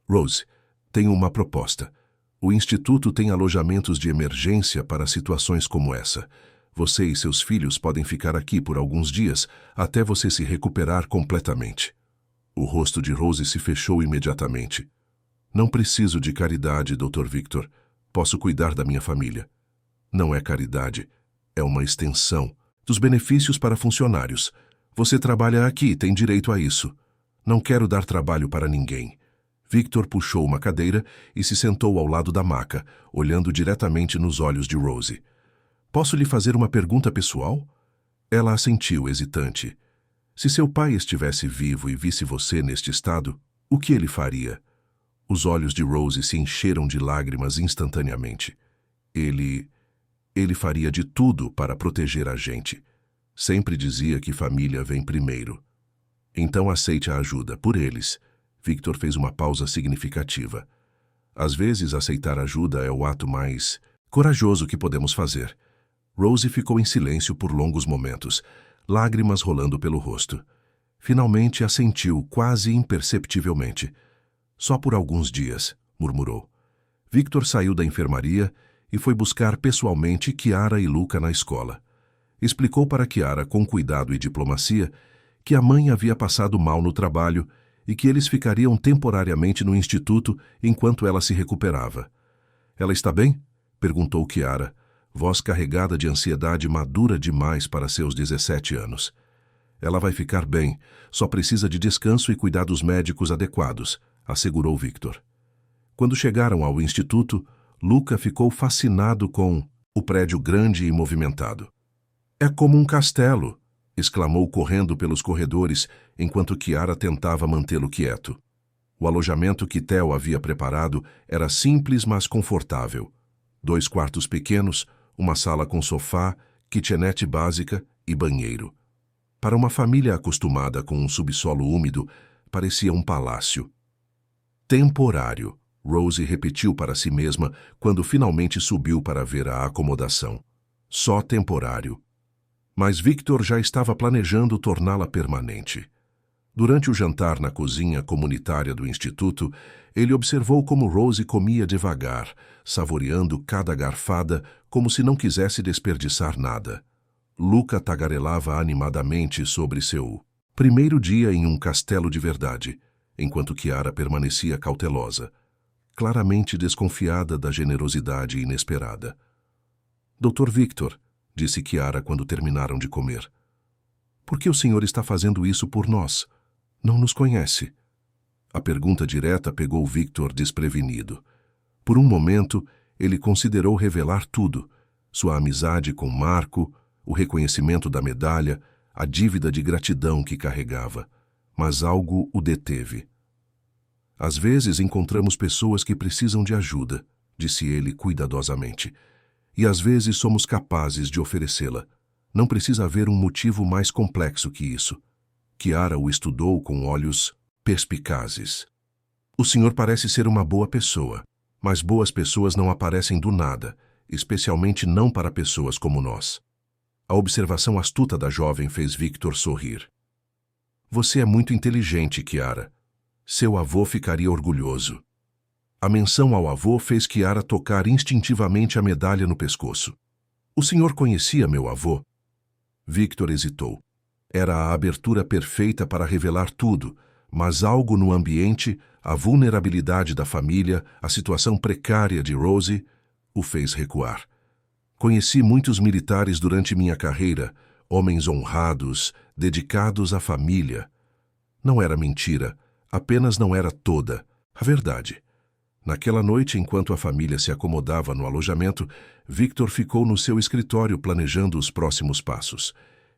Rose, tenho uma proposta. O Instituto tem alojamentos de emergência para situações como essa. Você e seus filhos podem ficar aqui por alguns dias até você se recuperar completamente. O rosto de Rose se fechou imediatamente. Não preciso de caridade, Dr. Victor. Posso cuidar da minha família. Não é caridade, é uma extensão dos benefícios para funcionários. Você trabalha aqui, tem direito a isso. Não quero dar trabalho para ninguém. Victor puxou uma cadeira e se sentou ao lado da maca, olhando diretamente nos olhos de Rose. Posso lhe fazer uma pergunta pessoal? Ela assentiu, hesitante. Se seu pai estivesse vivo e visse você neste estado, o que ele faria? Os olhos de Rose se encheram de lágrimas instantaneamente. Ele faria de tudo para proteger a gente. Sempre dizia que família vem primeiro. Então aceite a ajuda, por eles. Victor fez uma pausa significativa. Às vezes, aceitar ajuda é o ato mais corajoso que podemos fazer. Rosie ficou em silêncio por longos momentos, lágrimas rolando pelo rosto. Finalmente assentiu, quase imperceptivelmente. Só por alguns dias, murmurou. Victor saiu da enfermaria e foi buscar pessoalmente Chiara e Luca na escola. Explicou para Chiara, com cuidado e diplomacia, que a mãe havia passado mal no trabalho e que eles ficariam temporariamente no instituto enquanto ela se recuperava. Ela está bem? Perguntou Chiara, voz carregada de ansiedade madura demais para seus 17 anos. Ela vai ficar bem, só precisa de descanso e cuidados médicos adequados, assegurou Victor. Quando chegaram ao instituto, Luca ficou fascinado com o prédio grande e movimentado. É como um castelo, exclamou correndo pelos corredores enquanto Chiara tentava mantê-lo quieto. O alojamento que Theo havia preparado era simples, mas confortável. 2 quartos pequenos, uma sala com sofá, kitchenette básica e banheiro. Para uma família acostumada com um subsolo úmido, parecia um palácio. Temporário, Rosie repetiu para si mesma quando finalmente subiu para ver a acomodação. Só temporário. Mas Victor já estava planejando torná-la permanente. Durante o jantar na cozinha comunitária do instituto, ele observou como Rosie comia devagar, saboreando cada garfada como se não quisesse desperdiçar nada. Luca tagarelava animadamente sobre seu primeiro dia em um castelo de verdade, enquanto Chiara permanecia cautelosa, claramente desconfiada da generosidade inesperada. Dr. Victor, disse Chiara quando terminaram de comer. Por que o senhor está fazendo isso por nós? Não nos conhece. A pergunta direta pegou Victor desprevenido. Por um momento, ele considerou revelar tudo: sua amizade com Marco, o reconhecimento da medalha, a dívida de gratidão que carregava. Mas algo o deteve. Às vezes encontramos pessoas que precisam de ajuda, disse ele cuidadosamente. E às vezes somos capazes de oferecê-la. Não precisa haver um motivo mais complexo que isso. Chiara o estudou com olhos perspicazes. O senhor parece ser uma boa pessoa, mas boas pessoas não aparecem do nada, especialmente não para pessoas como nós. A observação astuta da jovem fez Victor sorrir. Você é muito inteligente, Chiara. Seu avô ficaria orgulhoso. A menção ao avô fez Chiara tocar instintivamente a medalha no pescoço. O senhor conhecia meu avô? Victor hesitou. Era a abertura perfeita para revelar tudo, mas algo no ambiente, a vulnerabilidade da família, a situação precária de Rosie, o fez recuar. Conheci muitos militares durante minha carreira, homens honrados, dedicados à família. Não era mentira, apenas não era toda a verdade. Naquela noite, enquanto a família se acomodava no alojamento, Victor ficou no seu escritório planejando os próximos passos.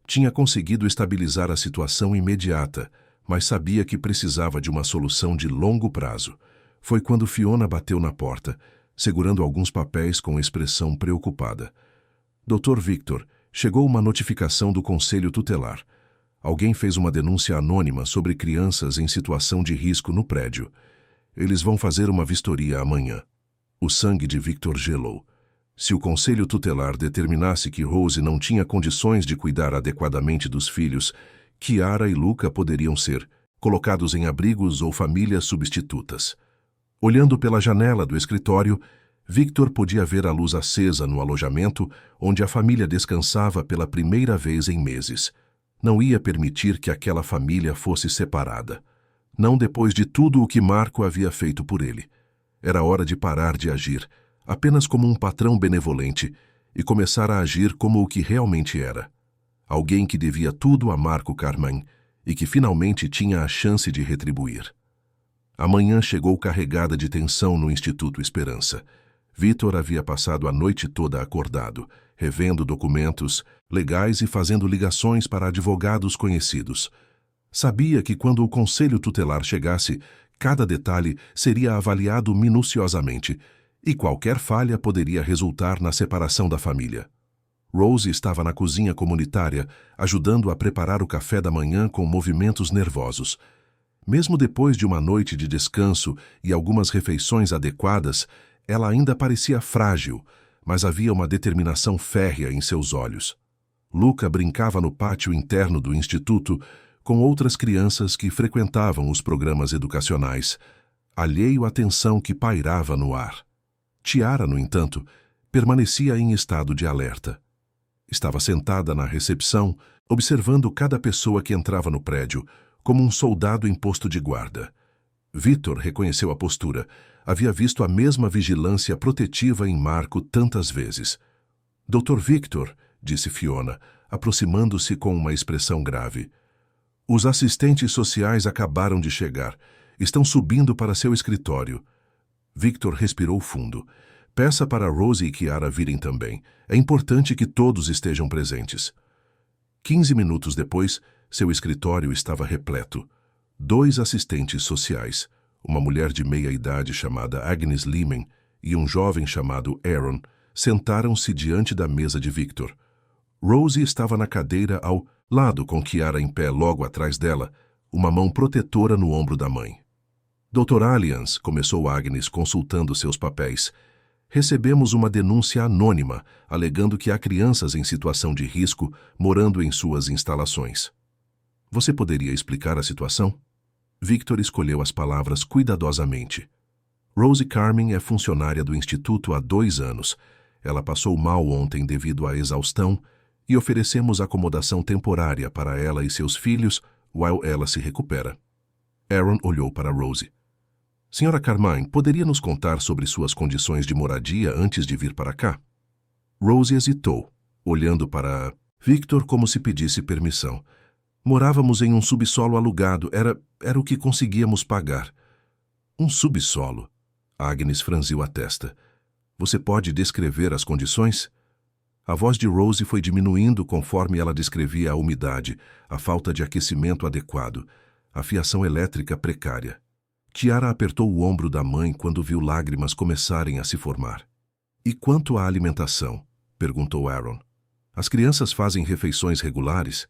Tinha conseguido estabilizar a situação imediata, mas sabia que precisava de uma solução de longo prazo. Foi quando Fiona bateu na porta, segurando alguns papéis com expressão preocupada. Dr. Victor, chegou uma notificação do Conselho Tutelar. Alguém fez uma denúncia anônima sobre crianças em situação de risco no prédio. Eles vão fazer uma vistoria amanhã. O sangue de Victor gelou. Se o Conselho Tutelar determinasse que Rosie não tinha condições de cuidar adequadamente dos filhos, Chiara e Luca poderiam ser colocados em abrigos ou famílias substitutas. Olhando pela janela do escritório, Victor podia ver a luz acesa no alojamento, onde a família descansava pela primeira vez em meses. Não ia permitir que aquela família fosse separada. Não depois de tudo o que Marco havia feito por ele. Era hora de parar de agir, apenas como um patrão benevolente, e começar a agir como o que realmente era. Alguém que devia tudo a Marco Carman e que finalmente tinha a chance de retribuir. A manhã chegou carregada de tensão no Instituto Esperança. Victor havia passado a noite toda acordado, revendo documentos legais e fazendo ligações para advogados conhecidos. Sabia que quando o Conselho Tutelar chegasse, cada detalhe seria avaliado minuciosamente, e qualquer falha poderia resultar na separação da família. Rose estava na cozinha comunitária, ajudando a preparar o café da manhã com movimentos nervosos. Mesmo depois de uma noite de descanso e algumas refeições adequadas, ela ainda parecia frágil, mas havia uma determinação férrea em seus olhos. Luca brincava no pátio interno do instituto com outras crianças que frequentavam os programas educacionais, alheio à tensão que pairava no ar. Tiara, no entanto, permanecia em estado de alerta. Estava sentada na recepção, observando cada pessoa que entrava no prédio, como um soldado em posto de guarda. Victor reconheceu a postura. Havia visto a mesma vigilância protetiva em Marco tantas vezes. Dr. Victor, disse Fiona, aproximando-se com uma expressão grave. Os assistentes sociais acabaram de chegar. Estão subindo para seu escritório. Victor respirou fundo. Peça para Rose e Chiara virem também. É importante que todos estejam presentes. 15 minutos depois, seu escritório estava repleto. 2 assistentes sociais, uma mulher de meia-idade chamada Agnes Lehman e um jovem chamado Aaron, sentaram-se diante da mesa de Victor. Rose estava na cadeira ao lado com Chiara em pé logo atrás dela, uma mão protetora no ombro da mãe. Dr. Allians, começou Agnes consultando seus papéis, recebemos uma denúncia anônima alegando que há crianças em situação de risco morando em suas instalações. Você poderia explicar a situação? Victor escolheu as palavras cuidadosamente. Rose Carmen é funcionária do Instituto há 2 anos. Ela passou mal ontem devido à exaustão e oferecemos acomodação temporária para ela e seus filhos while ela se recupera. Aaron olhou para Rose. Senhora Carmine, poderia nos contar sobre suas condições de moradia antes de vir para cá? Rose hesitou, olhando para Victor como se pedisse permissão. Morávamos em um subsolo alugado, era o que conseguíamos pagar. Um subsolo? Agnes franziu a testa. Você pode descrever as condições? A voz de Rose foi diminuindo conforme ela descrevia a umidade, a falta de aquecimento adequado, a fiação elétrica precária. Chiara apertou o ombro da mãe quando viu lágrimas começarem a se formar. E quanto à alimentação? Perguntou Aaron. As crianças fazem refeições regulares?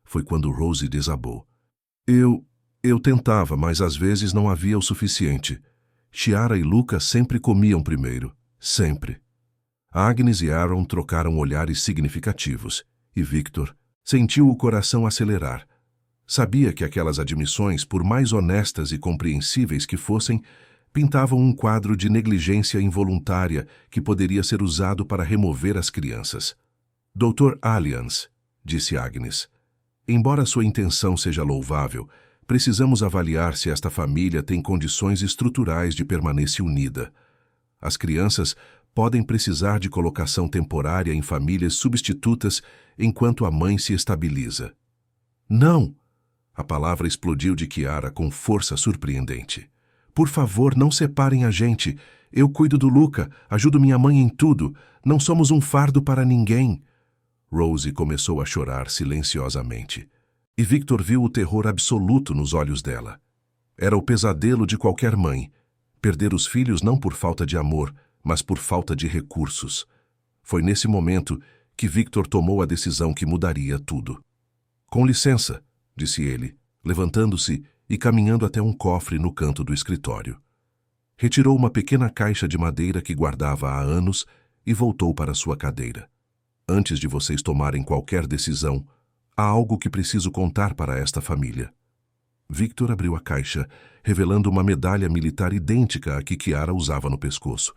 Foi quando Rose desabou. Eu tentava, mas às vezes não havia o suficiente. Chiara e Luca sempre comiam primeiro. Sempre. Agnes e Aaron trocaram olhares significativos, e Victor sentiu o coração acelerar. Sabia que aquelas admissões, por mais honestas e compreensíveis que fossem, pintavam um quadro de negligência involuntária que poderia ser usado para remover as crianças. Dr. Allians, disse Agnes, embora sua intenção seja louvável, precisamos avaliar se esta família tem condições estruturais de permanência unida. As crianças podem precisar de colocação temporária em famílias substitutas enquanto a mãe se estabiliza. Não! A palavra explodiu de Chiara com força surpreendente. Por favor, não separem a gente. Eu cuido do Luca, ajudo minha mãe em tudo. Não somos um fardo para ninguém. Rose começou a chorar silenciosamente. E Victor viu o terror absoluto nos olhos dela. Era o pesadelo de qualquer mãe. Perder os filhos não por falta de amor, mas por falta de recursos. Foi nesse momento que Victor tomou a decisão que mudaria tudo. Com licença, disse ele, levantando-se e caminhando até um cofre no canto do escritório. Retirou uma pequena caixa de madeira que guardava há anos e voltou para sua cadeira. Antes de vocês tomarem qualquer decisão, há algo que preciso contar para esta família. Victor abriu a caixa, revelando uma medalha militar idêntica à que Chiara usava no pescoço.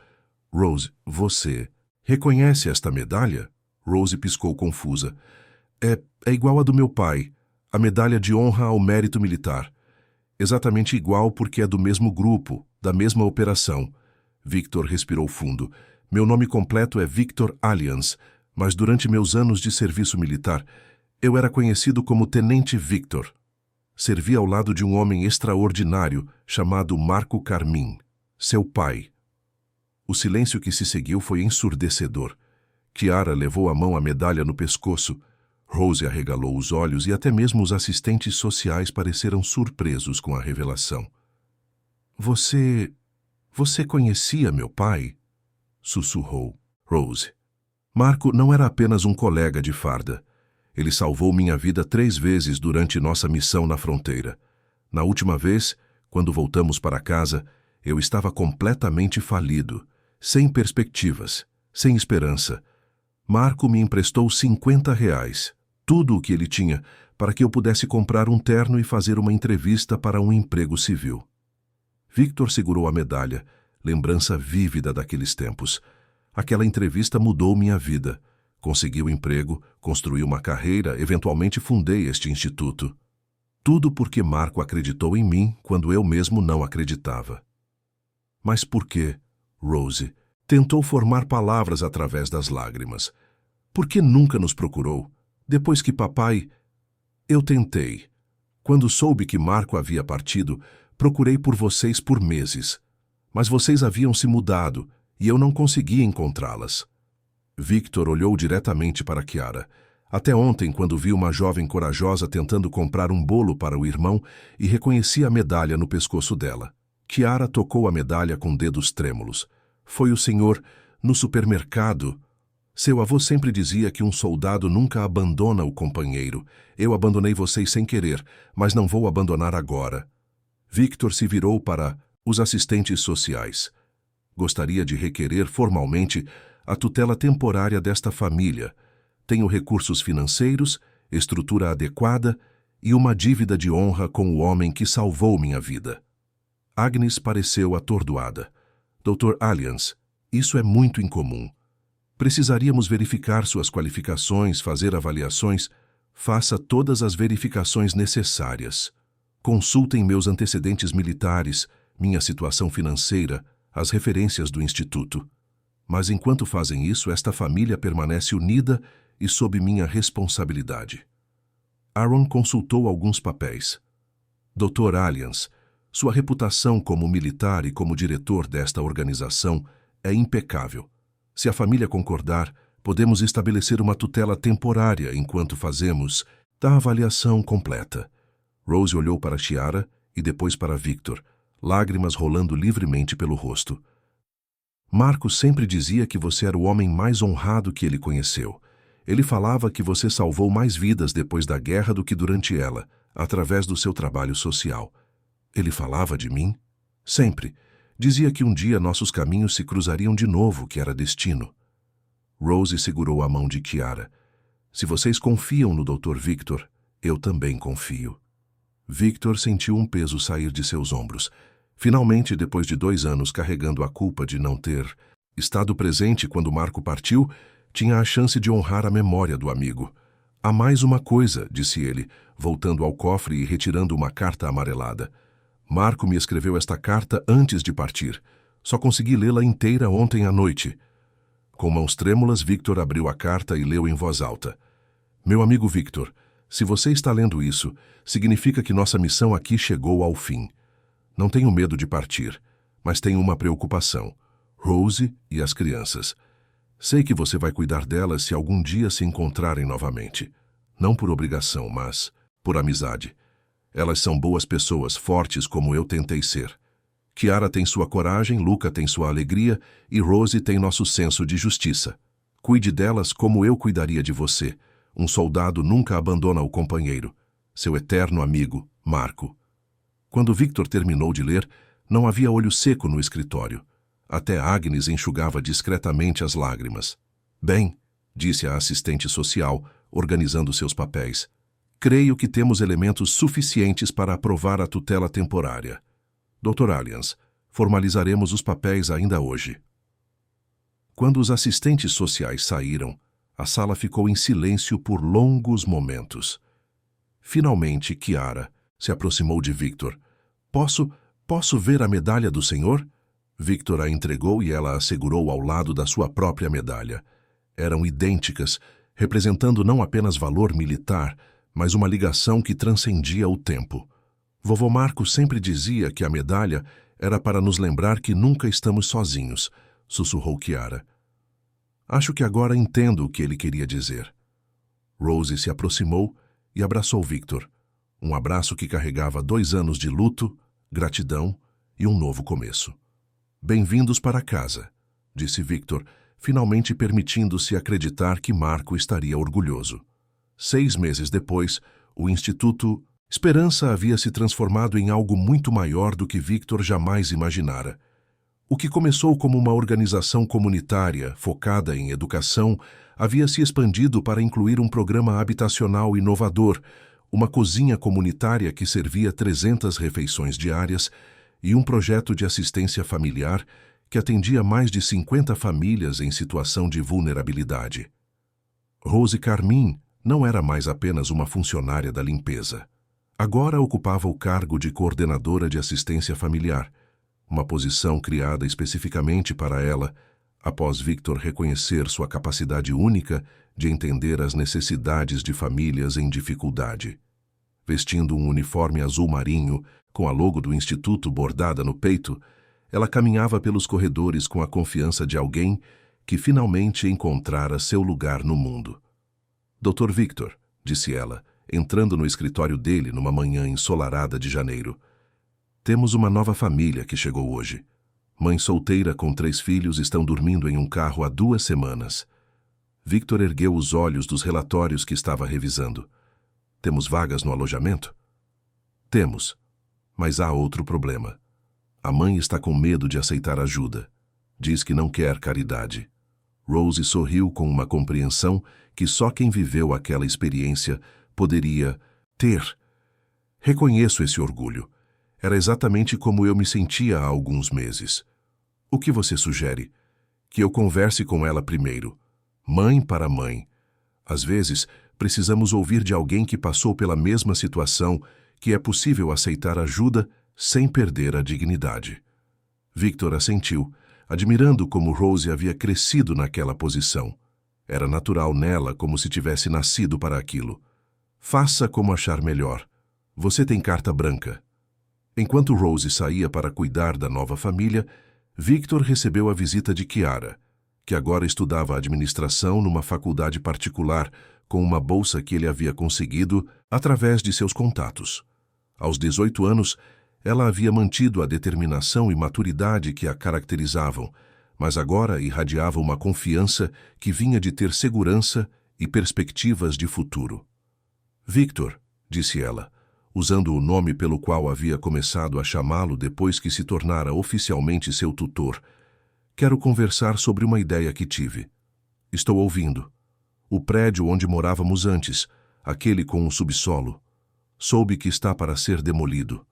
Rose, você reconhece esta medalha? Rose piscou confusa. É igual à do meu pai. A medalha de honra ao mérito militar. Exatamente igual porque é do mesmo grupo, da mesma operação. Victor respirou fundo. Meu nome completo é Victor Allians, mas durante meus anos de serviço militar, eu era conhecido como Tenente Victor. Servi ao lado de um homem extraordinário chamado Marco Carmin, seu pai. O silêncio que se seguiu foi ensurdecedor. Chiara levou a mão à medalha no pescoço. Rose arregalou os olhos e até mesmo os assistentes sociais pareceram surpresos com a revelação. Você conhecia meu pai? Sussurrou Rose. Marco não era apenas um colega de farda. Ele salvou minha vida 3 vezes durante nossa missão na fronteira. Na última vez, quando voltamos para casa, eu estava completamente falido, sem perspectivas, sem esperança. Marco me emprestou R$ 50, tudo o que ele tinha, para que eu pudesse comprar um terno e fazer uma entrevista para um emprego civil. Victor segurou a medalha, lembrança vívida daqueles tempos. Aquela entrevista mudou minha vida. Consegui um emprego, construí uma carreira, eventualmente fundei este instituto. Tudo porque Marco acreditou em mim quando eu mesmo não acreditava. Mas por que, Rose, tentou formar palavras através das lágrimas? Por que nunca nos procurou? Depois que papai... Eu tentei. Quando soube que Marco havia partido, procurei por vocês por meses. Mas vocês haviam se mudado e eu não conseguia encontrá-las. Victor olhou diretamente para Chiara. Até ontem, quando vi uma jovem corajosa tentando comprar um bolo para o irmão e reconheci a medalha no pescoço dela. Chiara tocou a medalha com dedos trêmulos. Foi o senhor no supermercado. Seu avô sempre dizia que um soldado nunca abandona o companheiro. Eu abandonei vocês sem querer, mas não vou abandonar agora. Victor se virou para os assistentes sociais. Gostaria de requerer formalmente a tutela temporária desta família. Tenho recursos financeiros, estrutura adequada e uma dívida de honra com o homem que salvou minha vida. Agnes pareceu atordoada. Dr. Alliance, isso é muito incomum. Precisaríamos verificar suas qualificações, fazer avaliações. Faça todas as verificações necessárias. Consultem meus antecedentes militares, minha situação financeira, as referências do Instituto. Mas enquanto fazem isso, esta família permanece unida e sob minha responsabilidade. Aaron consultou alguns papéis. Dr. Alliance, sua reputação como militar e como diretor desta organização é impecável. Se a família concordar, podemos estabelecer uma tutela temporária enquanto fazemos a avaliação completa. Rose olhou para Chiara e depois para Victor, lágrimas rolando livremente pelo rosto. Marco sempre dizia que você era o homem mais honrado que ele conheceu. Ele falava que você salvou mais vidas depois da guerra do que durante ela, através do seu trabalho social. Ele falava de mim? Sempre. Dizia que um dia nossos caminhos se cruzariam de novo, que era destino. Rose segurou a mão de Chiara. Se vocês confiam no Dr. Victor, eu também confio. Victor sentiu um peso sair de seus ombros. Finalmente, depois de 2 anos carregando a culpa de não ter estado presente quando Marco partiu, tinha a chance de honrar a memória do amigo. Há mais uma coisa, disse ele, voltando ao cofre e retirando uma carta amarelada. Marco me escreveu esta carta antes de partir. Só consegui lê-la inteira ontem à noite. Com mãos trêmulas, Victor abriu a carta e leu em voz alta. Meu amigo Victor, se você está lendo isso, significa que nossa missão aqui chegou ao fim. Não tenho medo de partir, mas tenho uma preocupação. Rose e as crianças. Sei que você vai cuidar delas se algum dia se encontrarem novamente. Não por obrigação, mas por amizade. Elas são boas pessoas, fortes como eu tentei ser. Chiara tem sua coragem, Luca tem sua alegria e Rose tem nosso senso de justiça. Cuide delas como eu cuidaria de você. Um soldado nunca abandona o companheiro. Seu eterno amigo, Marco. Quando Victor terminou de ler, não havia olho seco no escritório. Até Agnes enxugava discretamente as lágrimas. Bem, disse a assistente social, organizando seus papéis. Creio que temos elementos suficientes para aprovar a tutela temporária. Dr. Alliance, formalizaremos os papéis ainda hoje. Quando os assistentes sociais saíram, a sala ficou em silêncio por longos momentos. Finalmente, Chiara se aproximou de Victor. Posso ver a medalha do senhor? Victor a entregou e ela a segurou ao lado da sua própria medalha. Eram idênticas, representando não apenas valor militar, mas uma ligação que transcendia o tempo. Vovô Marco sempre dizia que a medalha era para nos lembrar que nunca estamos sozinhos, sussurrou Chiara. Acho que agora entendo o que ele queria dizer. Rose se aproximou e abraçou Victor. Um abraço que carregava 2 anos de luto, gratidão e um novo começo. Bem-vindos para casa, disse Victor, finalmente permitindo-se acreditar que Marco estaria orgulhoso. 6 meses depois, o Instituto Esperança havia se transformado em algo muito maior do que Victor jamais imaginara. O que começou como uma organização comunitária focada em educação havia se expandido para incluir um programa habitacional inovador, uma cozinha comunitária que servia 300 refeições diárias e um projeto de assistência familiar que atendia mais de 50 famílias em situação de vulnerabilidade. Rose Carmin não era mais apenas uma funcionária da limpeza. Agora ocupava o cargo de coordenadora de assistência familiar, uma posição criada especificamente para ela, após Victor reconhecer sua capacidade única de entender as necessidades de famílias em dificuldade. Vestindo um uniforme azul marinho, com a logo do Instituto bordada no peito, ela caminhava pelos corredores com a confiança de alguém que finalmente encontrara seu lugar no mundo. Dr. Victor, disse ela, entrando no escritório dele numa manhã ensolarada de janeiro. Temos uma nova família que chegou hoje. Mãe solteira com 3 filhos estão dormindo em um carro há 2 semanas. Victor ergueu os olhos dos relatórios que estava revisando. Temos vagas no alojamento? Temos, mas há outro problema. A mãe está com medo de aceitar ajuda. Diz que não quer caridade. Rose sorriu com uma compreensão que só quem viveu aquela experiência poderia ter. Reconheço esse orgulho. Era exatamente como eu me sentia há alguns meses. O que você sugere? Que eu converse com ela primeiro. Mãe para mãe. Às vezes, precisamos ouvir de alguém que passou pela mesma situação que é possível aceitar ajuda sem perder a dignidade. Victor assentiu, admirando como Rose havia crescido naquela posição. Era natural nela, como se tivesse nascido para aquilo. Faça como achar melhor. Você tem carta branca. Enquanto Rose saía para cuidar da nova família, Victor recebeu a visita de Chiara, que agora estudava administração numa faculdade particular com uma bolsa que ele havia conseguido através de seus contatos. Aos 18 anos, ela havia mantido a determinação e maturidade que a caracterizavam, mas agora irradiava uma confiança que vinha de ter segurança e perspectivas de futuro. Victor, disse ela, usando o nome pelo qual havia começado a chamá-lo depois que se tornara oficialmente seu tutor, quero conversar sobre uma ideia que tive. Estou ouvindo. O prédio onde morávamos antes, aquele com o subsolo, soube que está para ser demolido.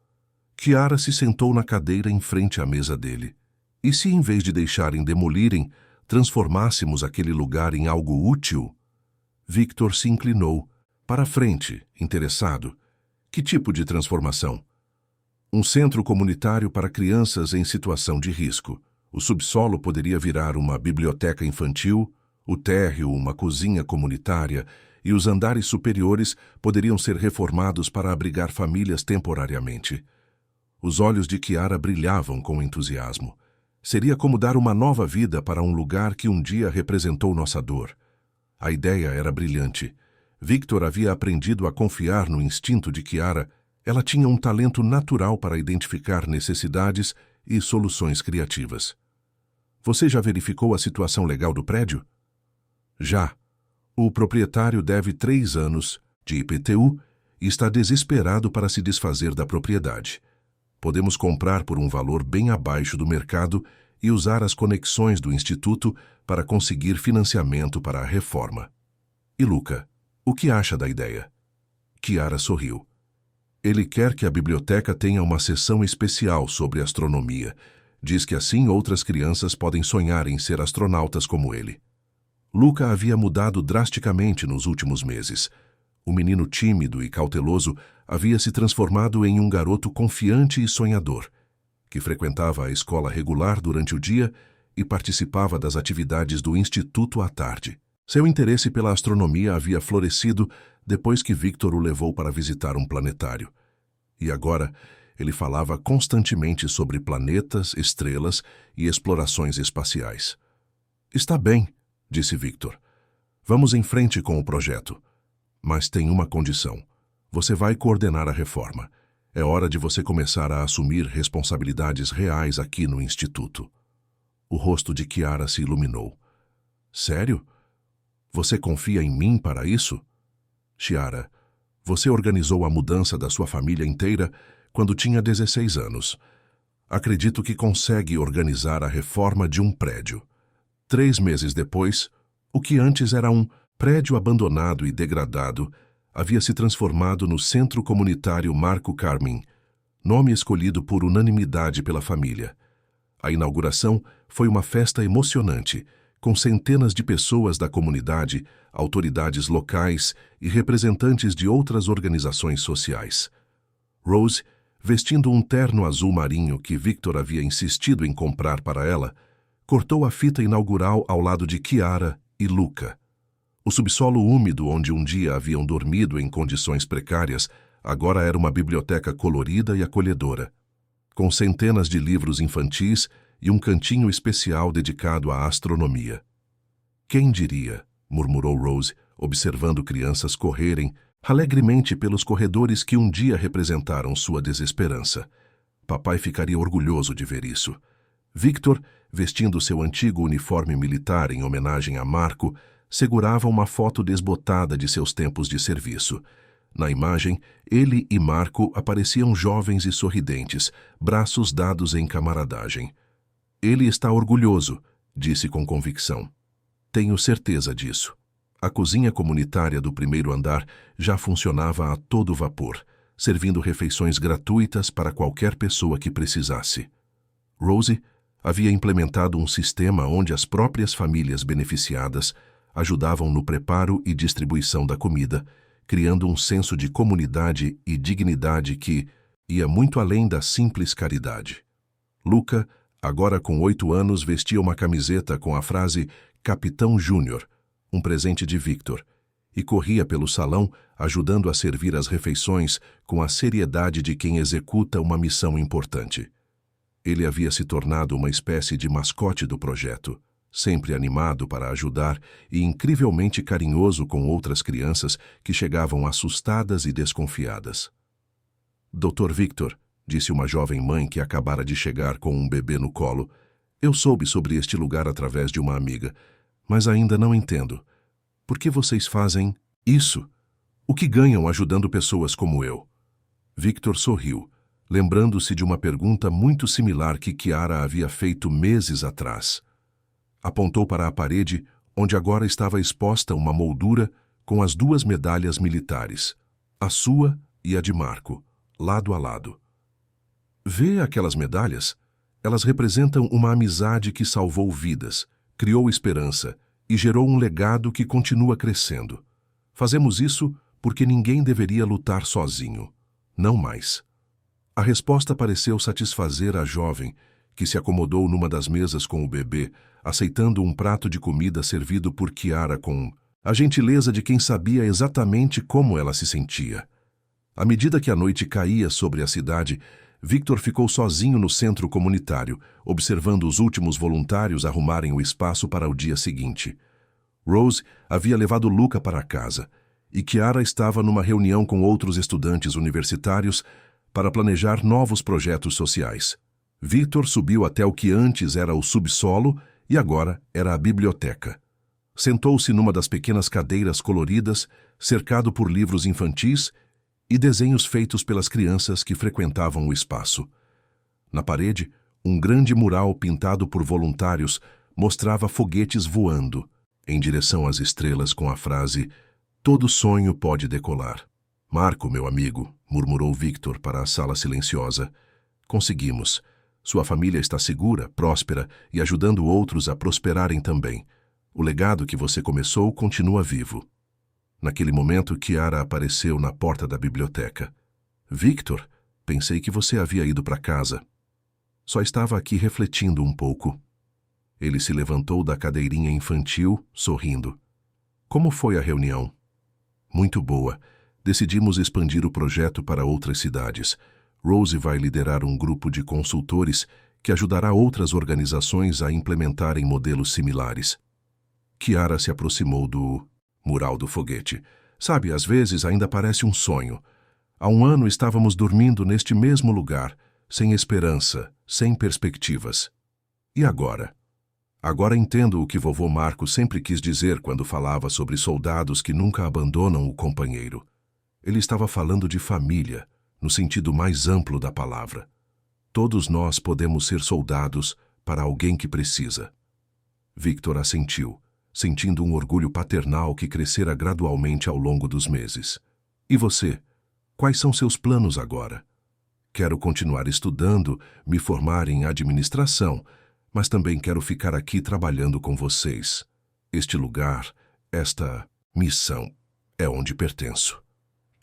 Chiara se sentou na cadeira em frente à mesa dele. E se, em vez de deixarem demolirem, transformássemos aquele lugar em algo útil? Victor se inclinou para frente, interessado. Que tipo de transformação? Um centro comunitário para crianças em situação de risco. O subsolo poderia virar uma biblioteca infantil, o térreo uma cozinha comunitária e os andares superiores poderiam ser reformados para abrigar famílias temporariamente. Os olhos de Chiara brilhavam com entusiasmo. Seria como dar uma nova vida para um lugar que um dia representou nossa dor. A ideia era brilhante. Victor havia aprendido a confiar no instinto de Chiara. Ela tinha um talento natural para identificar necessidades e soluções criativas. Você já verificou a situação legal do prédio? Já. O proprietário deve 3 anos de IPTU e está desesperado para se desfazer da propriedade. Podemos comprar por um valor bem abaixo do mercado e usar as conexões do Instituto para conseguir financiamento para a reforma. E Luca, o que acha da ideia? Chiara sorriu. Ele quer que a biblioteca tenha uma seção especial sobre astronomia. Diz que assim outras crianças podem sonhar em ser astronautas como ele. Luca havia mudado drasticamente nos últimos meses. O menino tímido e cauteloso havia se transformado em um garoto confiante e sonhador, que frequentava a escola regular durante o dia e participava das atividades do Instituto à tarde. Seu interesse pela astronomia havia florescido depois que Victor o levou para visitar um planetário. E agora ele falava constantemente sobre planetas, estrelas e explorações espaciais. Está bem, disse Victor. Vamos em frente com o projeto. Mas tem uma condição. Você vai coordenar a reforma. É hora de você começar a assumir responsabilidades reais aqui no Instituto. O rosto de Chiara se iluminou. Sério? Você confia em mim para isso? Chiara, você organizou a mudança da sua família inteira quando tinha 16 anos. Acredito que consegue organizar a reforma de um prédio. 3 meses depois, o que antes era um prédio abandonado e degradado havia se transformado no Centro Comunitário Marco Carmin, nome escolhido por unanimidade pela família. A inauguração foi uma festa emocionante, com centenas de pessoas da comunidade, autoridades locais e representantes de outras organizações sociais. Rose, vestindo um terno azul marinho que Victor havia insistido em comprar para ela, cortou a fita inaugural ao lado de Chiara e Luca. O subsolo úmido onde um dia haviam dormido em condições precárias agora era uma biblioteca colorida e acolhedora, com centenas de livros infantis e um cantinho especial dedicado à astronomia. Quem diria, murmurou Rose, observando crianças correrem alegremente pelos corredores que um dia representaram sua desesperança. Papai ficaria orgulhoso de ver isso. Victor, vestindo seu antigo uniforme militar em homenagem a Marco, segurava uma foto desbotada de seus tempos de serviço. Na imagem, ele e Marco apareciam jovens e sorridentes, braços dados em camaradagem. Ele está orgulhoso, disse com convicção. Tenho certeza disso. A cozinha comunitária do primeiro andar já funcionava a todo vapor, servindo refeições gratuitas para qualquer pessoa que precisasse. Rose havia implementado um sistema onde as próprias famílias beneficiadas ajudavam no preparo e distribuição da comida, criando um senso de comunidade e dignidade que ia muito além da simples caridade. Luca, agora com 8 anos, vestia uma camiseta com a frase Capitão Júnior, um presente de Victor, e corria pelo salão ajudando a servir as refeições com a seriedade de quem executa uma missão importante. Ele havia se tornado uma espécie de mascote do projeto, sempre animado para ajudar e incrivelmente carinhoso com outras crianças que chegavam assustadas e desconfiadas. Dr. Victor, disse uma jovem mãe que acabara de chegar com um bebê no colo, eu soube sobre este lugar através de uma amiga, mas ainda não entendo. Por que vocês fazem isso? O que ganham ajudando pessoas como eu? Victor sorriu, lembrando-se de uma pergunta muito similar que Chiara havia feito meses atrás. Apontou para a parede, onde agora estava exposta uma moldura com as 2 medalhas militares, a sua e a de Marco, lado a lado. Vê aquelas medalhas? Elas representam uma amizade que salvou vidas, criou esperança e gerou um legado que continua crescendo. Fazemos isso porque ninguém deveria lutar sozinho. Não mais. A resposta pareceu satisfazer a jovem, que se acomodou numa das mesas com o bebê, aceitando um prato de comida servido por Chiara com a gentileza de quem sabia exatamente como ela se sentia. À medida que a noite caía sobre a cidade, Victor ficou sozinho no centro comunitário, observando os últimos voluntários arrumarem o espaço para o dia seguinte. Rose havia levado Luca para casa, e Chiara estava numa reunião com outros estudantes universitários para planejar novos projetos sociais. Victor subiu até o que antes era o subsolo e agora era a biblioteca. Sentou-se numa das pequenas cadeiras coloridas, cercado por livros infantis e desenhos feitos pelas crianças que frequentavam o espaço. Na parede, um grande mural pintado por voluntários mostrava foguetes voando em direção às estrelas com a frase "Todo sonho pode decolar". "Marco, meu amigo", murmurou Victor para a sala silenciosa. "Conseguimos. Sua família está segura, próspera e ajudando outros a prosperarem também. O legado que você começou continua vivo." Naquele momento, Chiara apareceu na porta da biblioteca. "Victor, pensei que você havia ido para casa." "Só estava aqui refletindo um pouco." Ele se levantou da cadeirinha infantil, sorrindo. "Como foi a reunião?" "Muito boa. Decidimos expandir o projeto para outras cidades. Rose vai liderar um grupo de consultores que ajudará outras organizações a implementarem modelos similares." Chiara se aproximou do mural do foguete. "Sabe, às vezes ainda parece um sonho. Há 1 ano estávamos dormindo neste mesmo lugar, sem esperança, sem perspectivas. E agora?" Agora entendo o que vovô Marco sempre quis dizer quando falava sobre soldados que nunca abandonam o companheiro. Ele estava falando de família, no sentido mais amplo da palavra. Todos nós podemos ser soldados para alguém que precisa. Victor assentiu, sentindo um orgulho paternal que crescera gradualmente ao longo dos meses. E você? Quais são seus planos agora? Quero continuar estudando, me formar em administração, mas também quero ficar aqui trabalhando com vocês. Este lugar, esta missão, é onde pertenço.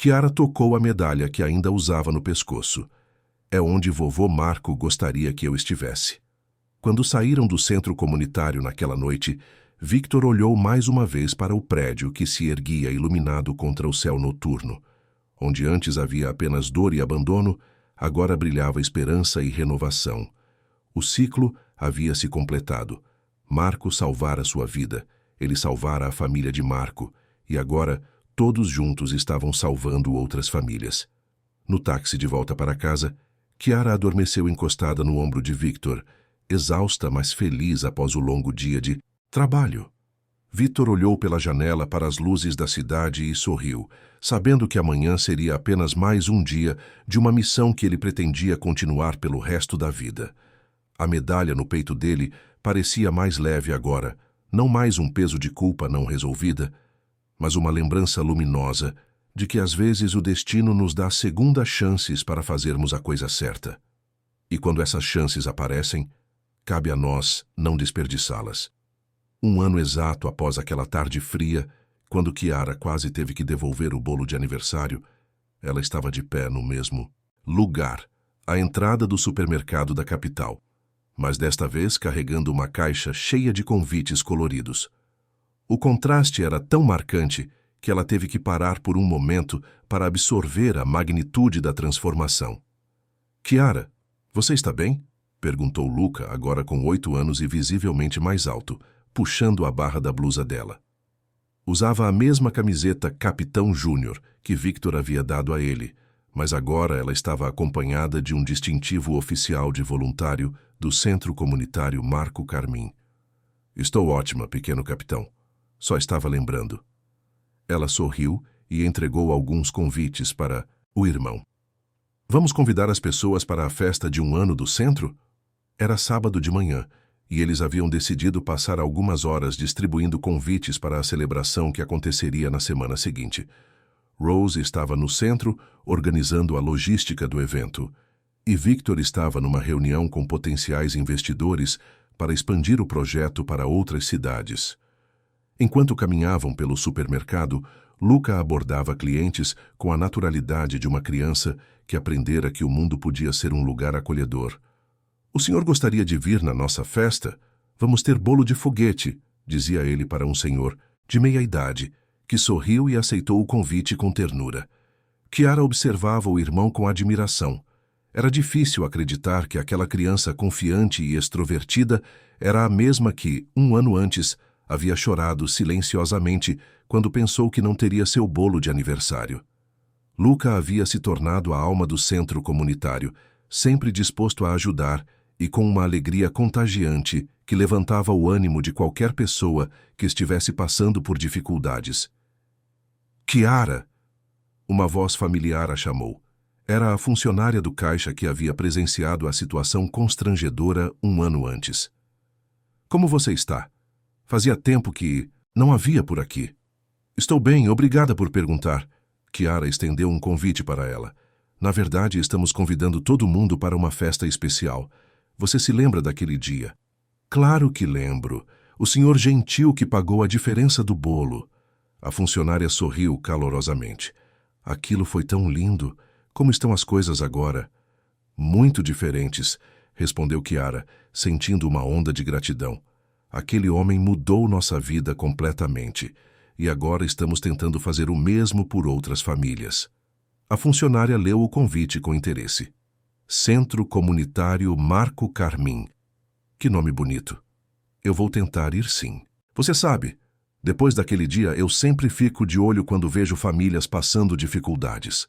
Chiara tocou a medalha que ainda usava no pescoço. É onde vovô Marco gostaria que eu estivesse. Quando saíram do centro comunitário naquela noite, Victor olhou mais uma vez para o prédio que se erguia iluminado contra o céu noturno. Onde antes havia apenas dor e abandono, agora brilhava esperança e renovação. O ciclo havia se completado. Marco salvara sua vida, ele salvara a família de Marco, e agora todos juntos estavam salvando outras famílias. No táxi de volta para casa, Chiara adormeceu encostada no ombro de Victor, exausta, mas feliz após o longo dia de trabalho. Victor olhou pela janela para as luzes da cidade e sorriu, sabendo que amanhã seria apenas mais um dia de uma missão que ele pretendia continuar pelo resto da vida. A medalha no peito dele parecia mais leve agora, não mais um peso de culpa não resolvida, mas uma lembrança luminosa de que às vezes o destino nos dá segundas chances para fazermos a coisa certa. E quando essas chances aparecem, cabe a nós não desperdiçá-las. Um ano exato após aquela tarde fria, quando Chiara quase teve que devolver o bolo de aniversário, ela estava de pé no mesmo lugar, à entrada do supermercado da capital, mas desta vez carregando uma caixa cheia de convites coloridos. O contraste era tão marcante que ela teve que parar por um momento para absorver a magnitude da transformação. Chiara, você está bem? Perguntou Luca, agora com 8 anos e visivelmente mais alto, puxando a barra da blusa dela. Usava a mesma camiseta Capitão Júnior que Victor havia dado a ele, mas agora ela estava acompanhada de um distintivo oficial de voluntário do Centro Comunitário Marco Carmim. Estou ótima, pequeno capitão. Só estava lembrando. Ela sorriu e entregou alguns convites para o irmão. Vamos convidar as pessoas para a festa de 1 ano do centro? Era sábado de manhã, e eles haviam decidido passar algumas horas distribuindo convites para a celebração que aconteceria na semana seguinte. Rose estava no centro, organizando a logística do evento, e Victor estava numa reunião com potenciais investidores para expandir o projeto para outras cidades. Enquanto caminhavam pelo supermercado, Luca abordava clientes com a naturalidade de uma criança que aprendera que o mundo podia ser um lugar acolhedor. O senhor gostaria de vir na nossa festa? Vamos ter bolo de foguete, dizia ele para um senhor de meia idade, que sorriu e aceitou o convite com ternura. Chiara observava o irmão com admiração. Era difícil acreditar que aquela criança confiante e extrovertida era a mesma que, 1 ano antes, havia chorado silenciosamente quando pensou que não teria seu bolo de aniversário. Luca havia se tornado a alma do centro comunitário, sempre disposto a ajudar e com uma alegria contagiante que levantava o ânimo de qualquer pessoa que estivesse passando por dificuldades. Chiara! Uma voz familiar a chamou. Era a funcionária do caixa que havia presenciado a situação constrangedora 1 ano antes. Como você está? Fazia tempo que não havia por aqui. Estou bem, obrigada por perguntar. Chiara estendeu um convite para ela. Na verdade, estamos convidando todo mundo para uma festa especial. Você se lembra daquele dia? Claro que lembro. O senhor gentil que pagou a diferença do bolo. A funcionária sorriu calorosamente. Aquilo foi tão lindo. Como estão as coisas agora? Muito diferentes, respondeu Chiara, sentindo uma onda de gratidão. Aquele homem mudou nossa vida completamente, e agora estamos tentando fazer o mesmo por outras famílias. A funcionária leu o convite com interesse. Centro Comunitário Marco Carmim. Que nome bonito. Eu vou tentar ir sim. Você sabe, depois daquele dia eu sempre fico de olho quando vejo famílias passando dificuldades.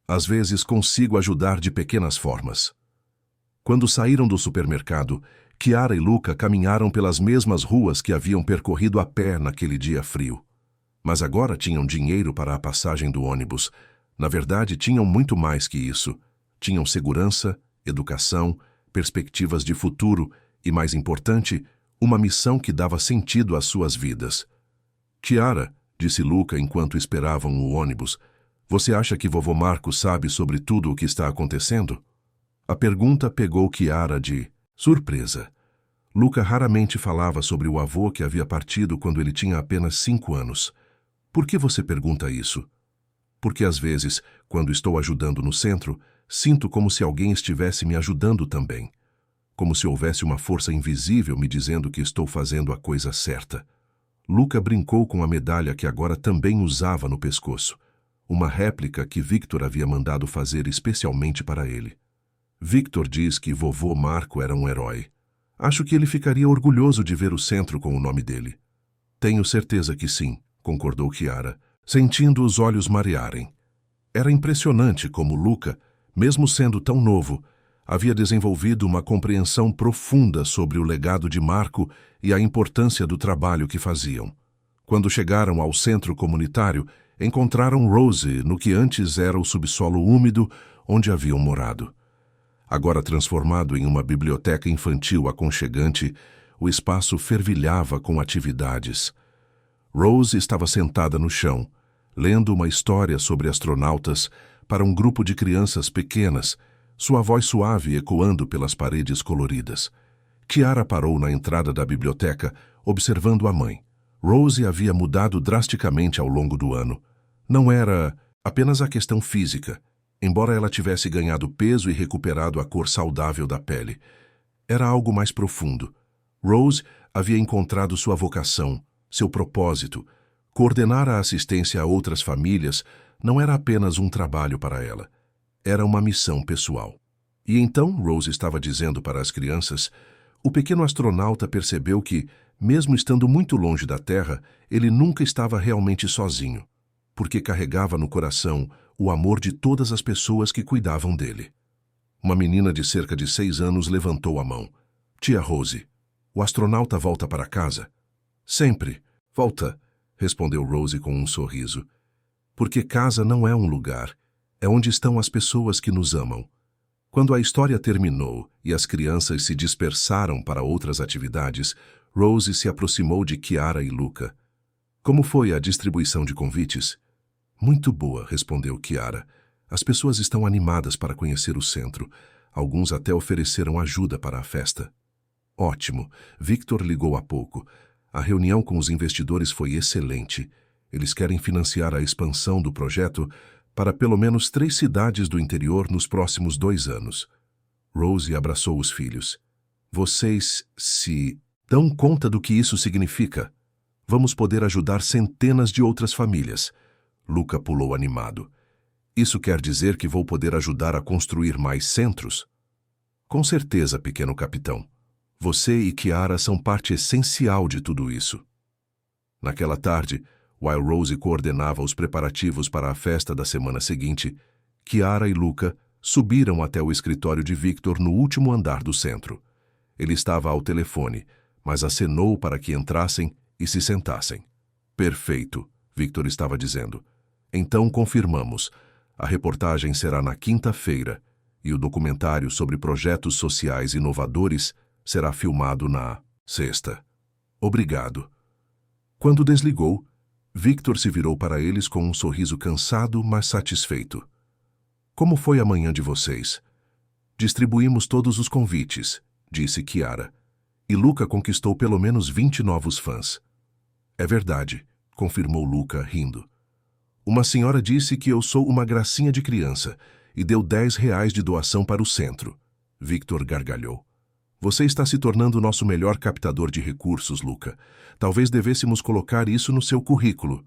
Às vezes consigo ajudar de pequenas formas. Quando saíram do supermercado, Chiara e Luca caminharam pelas mesmas ruas que haviam percorrido a pé naquele dia frio. Mas agora tinham dinheiro para a passagem do ônibus. Na verdade, tinham muito mais que isso. Tinham segurança, educação, perspectivas de futuro e, mais importante, uma missão que dava sentido às suas vidas. Chiara, disse Luca enquanto esperavam o ônibus, você acha que vovô Marco sabe sobre tudo o que está acontecendo? A pergunta pegou Chiara de surpresa. Luca raramente falava sobre o avô que havia partido quando ele tinha apenas 5 anos. Por que você pergunta isso? Porque às vezes, quando estou ajudando no centro, sinto como se alguém estivesse me ajudando também. Como se houvesse uma força invisível me dizendo que estou fazendo a coisa certa. Luca brincou com a medalha que agora também usava no pescoço. Uma réplica que Victor havia mandado fazer especialmente para ele. Victor diz que vovô Marco era um herói. Acho que ele ficaria orgulhoso de ver o centro com o nome dele. Tenho certeza que sim, concordou Chiara, sentindo os olhos marearem. Era impressionante como Luca, mesmo sendo tão novo, havia desenvolvido uma compreensão profunda sobre o legado de Marco e a importância do trabalho que faziam. Quando chegaram ao centro comunitário, encontraram Rose no que antes era o subsolo úmido onde haviam morado. Agora transformado em uma biblioteca infantil aconchegante, o espaço fervilhava com atividades. Rose estava sentada no chão, lendo uma história sobre astronautas para um grupo de crianças pequenas, sua voz suave ecoando pelas paredes coloridas. Chiara parou na entrada da biblioteca, observando a mãe. Rose havia mudado drasticamente ao longo do ano. Não era apenas a questão física, embora ela tivesse ganhado peso e recuperado a cor saudável da pele. Era algo mais profundo. Rose havia encontrado sua vocação, seu propósito. Coordenar a assistência a outras famílias não era apenas um trabalho para ela. Era uma missão pessoal. E então Rose estava dizendo para as crianças, o pequeno astronauta percebeu que, mesmo estando muito longe da Terra, ele nunca estava realmente sozinho, porque carregava no coração o amor de todas as pessoas que cuidavam dele. Uma menina de cerca de 6 anos levantou a mão. Tia Rose, o astronauta volta para casa? Sempre. Volta, respondeu Rose com um sorriso. Porque casa não é um lugar, é onde estão as pessoas que nos amam. Quando a história terminou e as crianças se dispersaram para outras atividades, Rose se aproximou de Chiara e Luca. Como foi a distribuição de convites? Muito boa, respondeu Chiara. As pessoas estão animadas para conhecer o centro. Alguns até ofereceram ajuda para a festa. Ótimo. Victor ligou há pouco. A reunião com os investidores foi excelente. Eles querem financiar a expansão do projeto para pelo menos 3 cidades do interior nos próximos 2 anos. Rose abraçou os filhos. Vocês se dão conta do que isso significa? Vamos poder ajudar centenas de outras famílias. Luca pulou animado. Isso quer dizer que vou poder ajudar a construir mais centros? Com certeza, pequeno capitão. Você e Chiara são parte essencial de tudo isso. Naquela tarde, while Rose coordenava os preparativos para a festa da semana seguinte, Chiara e Luca subiram até o escritório de Victor no último andar do centro. Ele estava ao telefone, mas acenou para que entrassem e se sentassem. Perfeito, Victor estava dizendo. Então confirmamos. A reportagem será na quinta-feira e o documentário sobre projetos sociais inovadores será filmado na sexta. Obrigado. Quando desligou, Victor se virou para eles com um sorriso cansado, mas satisfeito. Como foi a manhã de vocês? Distribuímos todos os convites, disse Chiara. E Luca conquistou pelo menos 20 novos fãs. É verdade, confirmou Luca, rindo. Uma senhora disse que eu sou uma gracinha de criança e deu R$ 10 de doação para o centro. Victor gargalhou. Você está se tornando o nosso melhor captador de recursos, Luca. Talvez devêssemos colocar isso no seu currículo.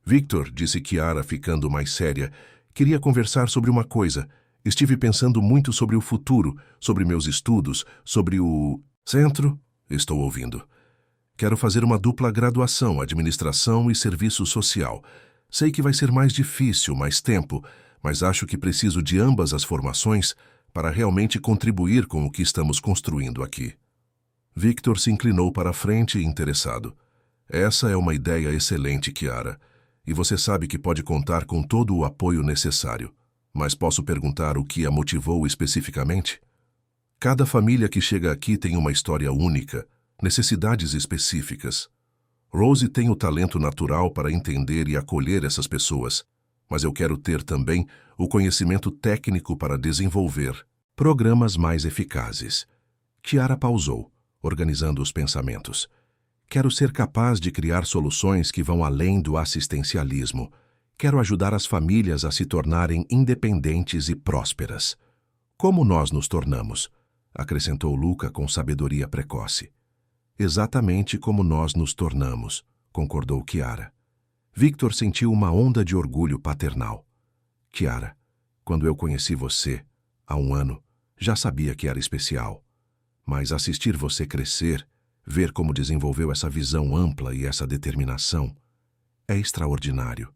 Victor, disse Chiara, ficando mais séria, queria conversar sobre uma coisa. Estive pensando muito sobre o futuro, sobre meus estudos, sobre o centro. Estou ouvindo. Quero fazer uma dupla graduação, administração e serviço social. Sei que vai ser mais difícil, mais tempo, mas acho que preciso de ambas as formações para realmente contribuir com o que estamos construindo aqui. Victor se inclinou para a frente, interessado. Essa é uma ideia excelente, Kiara. E você sabe que pode contar com todo o apoio necessário. Mas posso perguntar o que a motivou especificamente? Cada família que chega aqui tem uma história única, necessidades específicas. Rose tem o talento natural para entender e acolher essas pessoas, mas eu quero ter também o conhecimento técnico para desenvolver programas mais eficazes. Kiara pausou, organizando os pensamentos. Quero ser capaz de criar soluções que vão além do assistencialismo. Quero ajudar as famílias a se tornarem independentes e prósperas. Como nós nos tornamos? Acrescentou Luca com sabedoria precoce. Exatamente como nós nos tornamos, concordou Kiara. Victor sentiu uma onda de orgulho paternal. Kiara, quando eu conheci você, há 1 ano, já sabia que era especial. Mas assistir você crescer, ver como desenvolveu essa visão ampla e essa determinação, é extraordinário.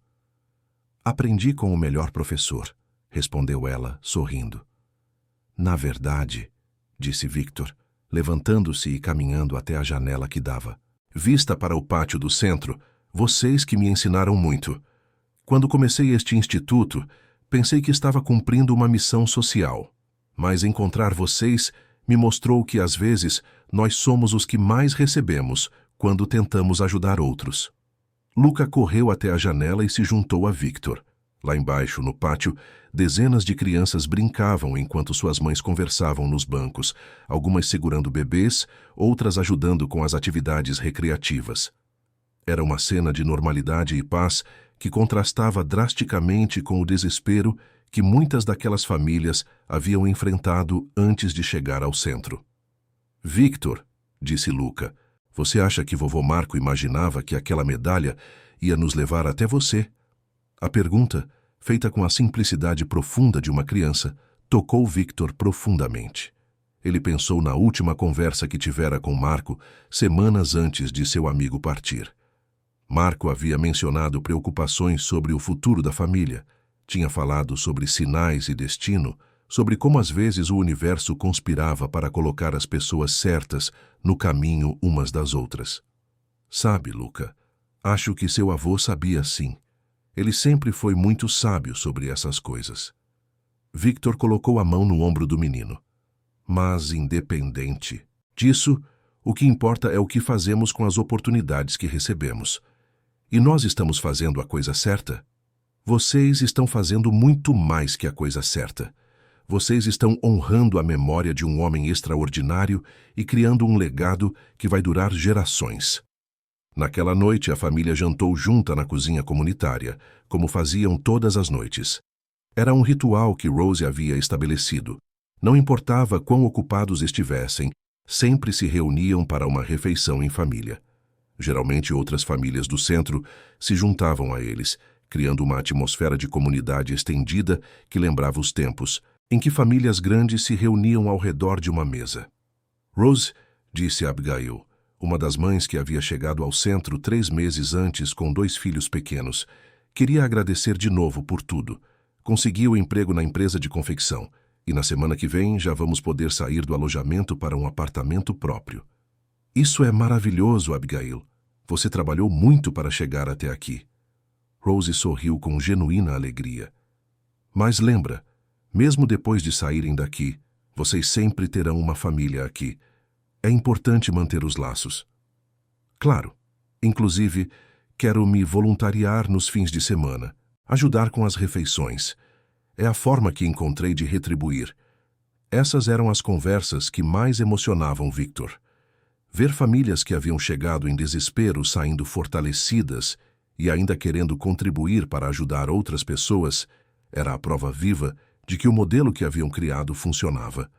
Aprendi com o melhor professor, respondeu ela, sorrindo. Na verdade, disse Victor, levantando-se e caminhando até a janela que dava vista para o pátio do centro, vocês que me ensinaram muito. Quando comecei este instituto, pensei que estava cumprindo uma missão social. Mas encontrar vocês me mostrou que, às vezes, nós somos os que mais recebemos quando tentamos ajudar outros. Luca correu até a janela e se juntou a Victor. Lá embaixo, no pátio, dezenas de crianças brincavam enquanto suas mães conversavam nos bancos, algumas segurando bebês, outras ajudando com as atividades recreativas. Era uma cena de normalidade e paz que contrastava drasticamente com o desespero que muitas daquelas famílias haviam enfrentado antes de chegar ao centro. Victor, disse Luca, você acha que vovô Marco imaginava que aquela medalha ia nos levar até você? A pergunta, feita com a simplicidade profunda de uma criança, tocou Victor profundamente. Ele pensou na última conversa que tivera com Marco semanas antes de seu amigo partir. Marco havia mencionado preocupações sobre o futuro da família, tinha falado sobre sinais e destino, sobre como às vezes o universo conspirava para colocar as pessoas certas no caminho umas das outras. Sabe, Luca, acho que seu avô sabia sim. Ele sempre foi muito sábio sobre essas coisas. Victor colocou a mão no ombro do menino. Mas, independente disso, o que importa é o que fazemos com as oportunidades que recebemos. E nós estamos fazendo a coisa certa? Vocês estão fazendo muito mais que a coisa certa. Vocês estão honrando a memória de um homem extraordinário e criando um legado que vai durar gerações. Naquela noite, a família jantou junta na cozinha comunitária, como faziam todas as noites. Era um ritual que Rose havia estabelecido. Não importava quão ocupados estivessem, sempre se reuniam para uma refeição em família. Geralmente, outras famílias do centro se juntavam a eles, criando uma atmosfera de comunidade estendida que lembrava os tempos em que famílias grandes se reuniam ao redor de uma mesa. Rose, disse Abigail, uma das mães que havia chegado ao centro 3 meses antes com 2 filhos pequenos, queria agradecer de novo por tudo. Conseguiu emprego na empresa de confecção e na semana que vem já vamos poder sair do alojamento para um apartamento próprio. Isso é maravilhoso, Abigail. Você trabalhou muito para chegar até aqui. Rose sorriu com genuína alegria. Mas lembra, mesmo depois de saírem daqui, vocês sempre terão uma família aqui. É importante manter os laços. Claro, inclusive, quero me voluntariar nos fins de semana, ajudar com as refeições. É a forma que encontrei de retribuir. Essas eram as conversas que mais emocionavam Victor. Ver famílias que haviam chegado em desespero saindo fortalecidas e ainda querendo contribuir para ajudar outras pessoas era a prova viva de que o modelo que haviam criado funcionava.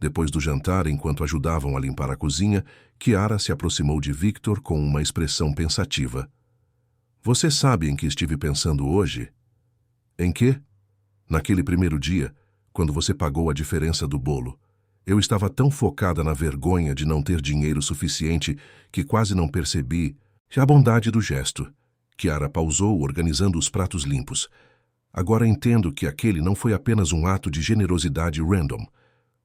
Depois do jantar, enquanto ajudavam a limpar a cozinha, Kiara se aproximou de Victor com uma expressão pensativa. Você sabe em que estive pensando hoje? Em quê? Naquele primeiro dia, quando você pagou a diferença do bolo. Eu estava tão focada na vergonha de não ter dinheiro suficiente que quase não percebi a bondade do gesto. Kiara pausou, organizando os pratos limpos. Agora entendo que aquele não foi apenas um ato de generosidade random.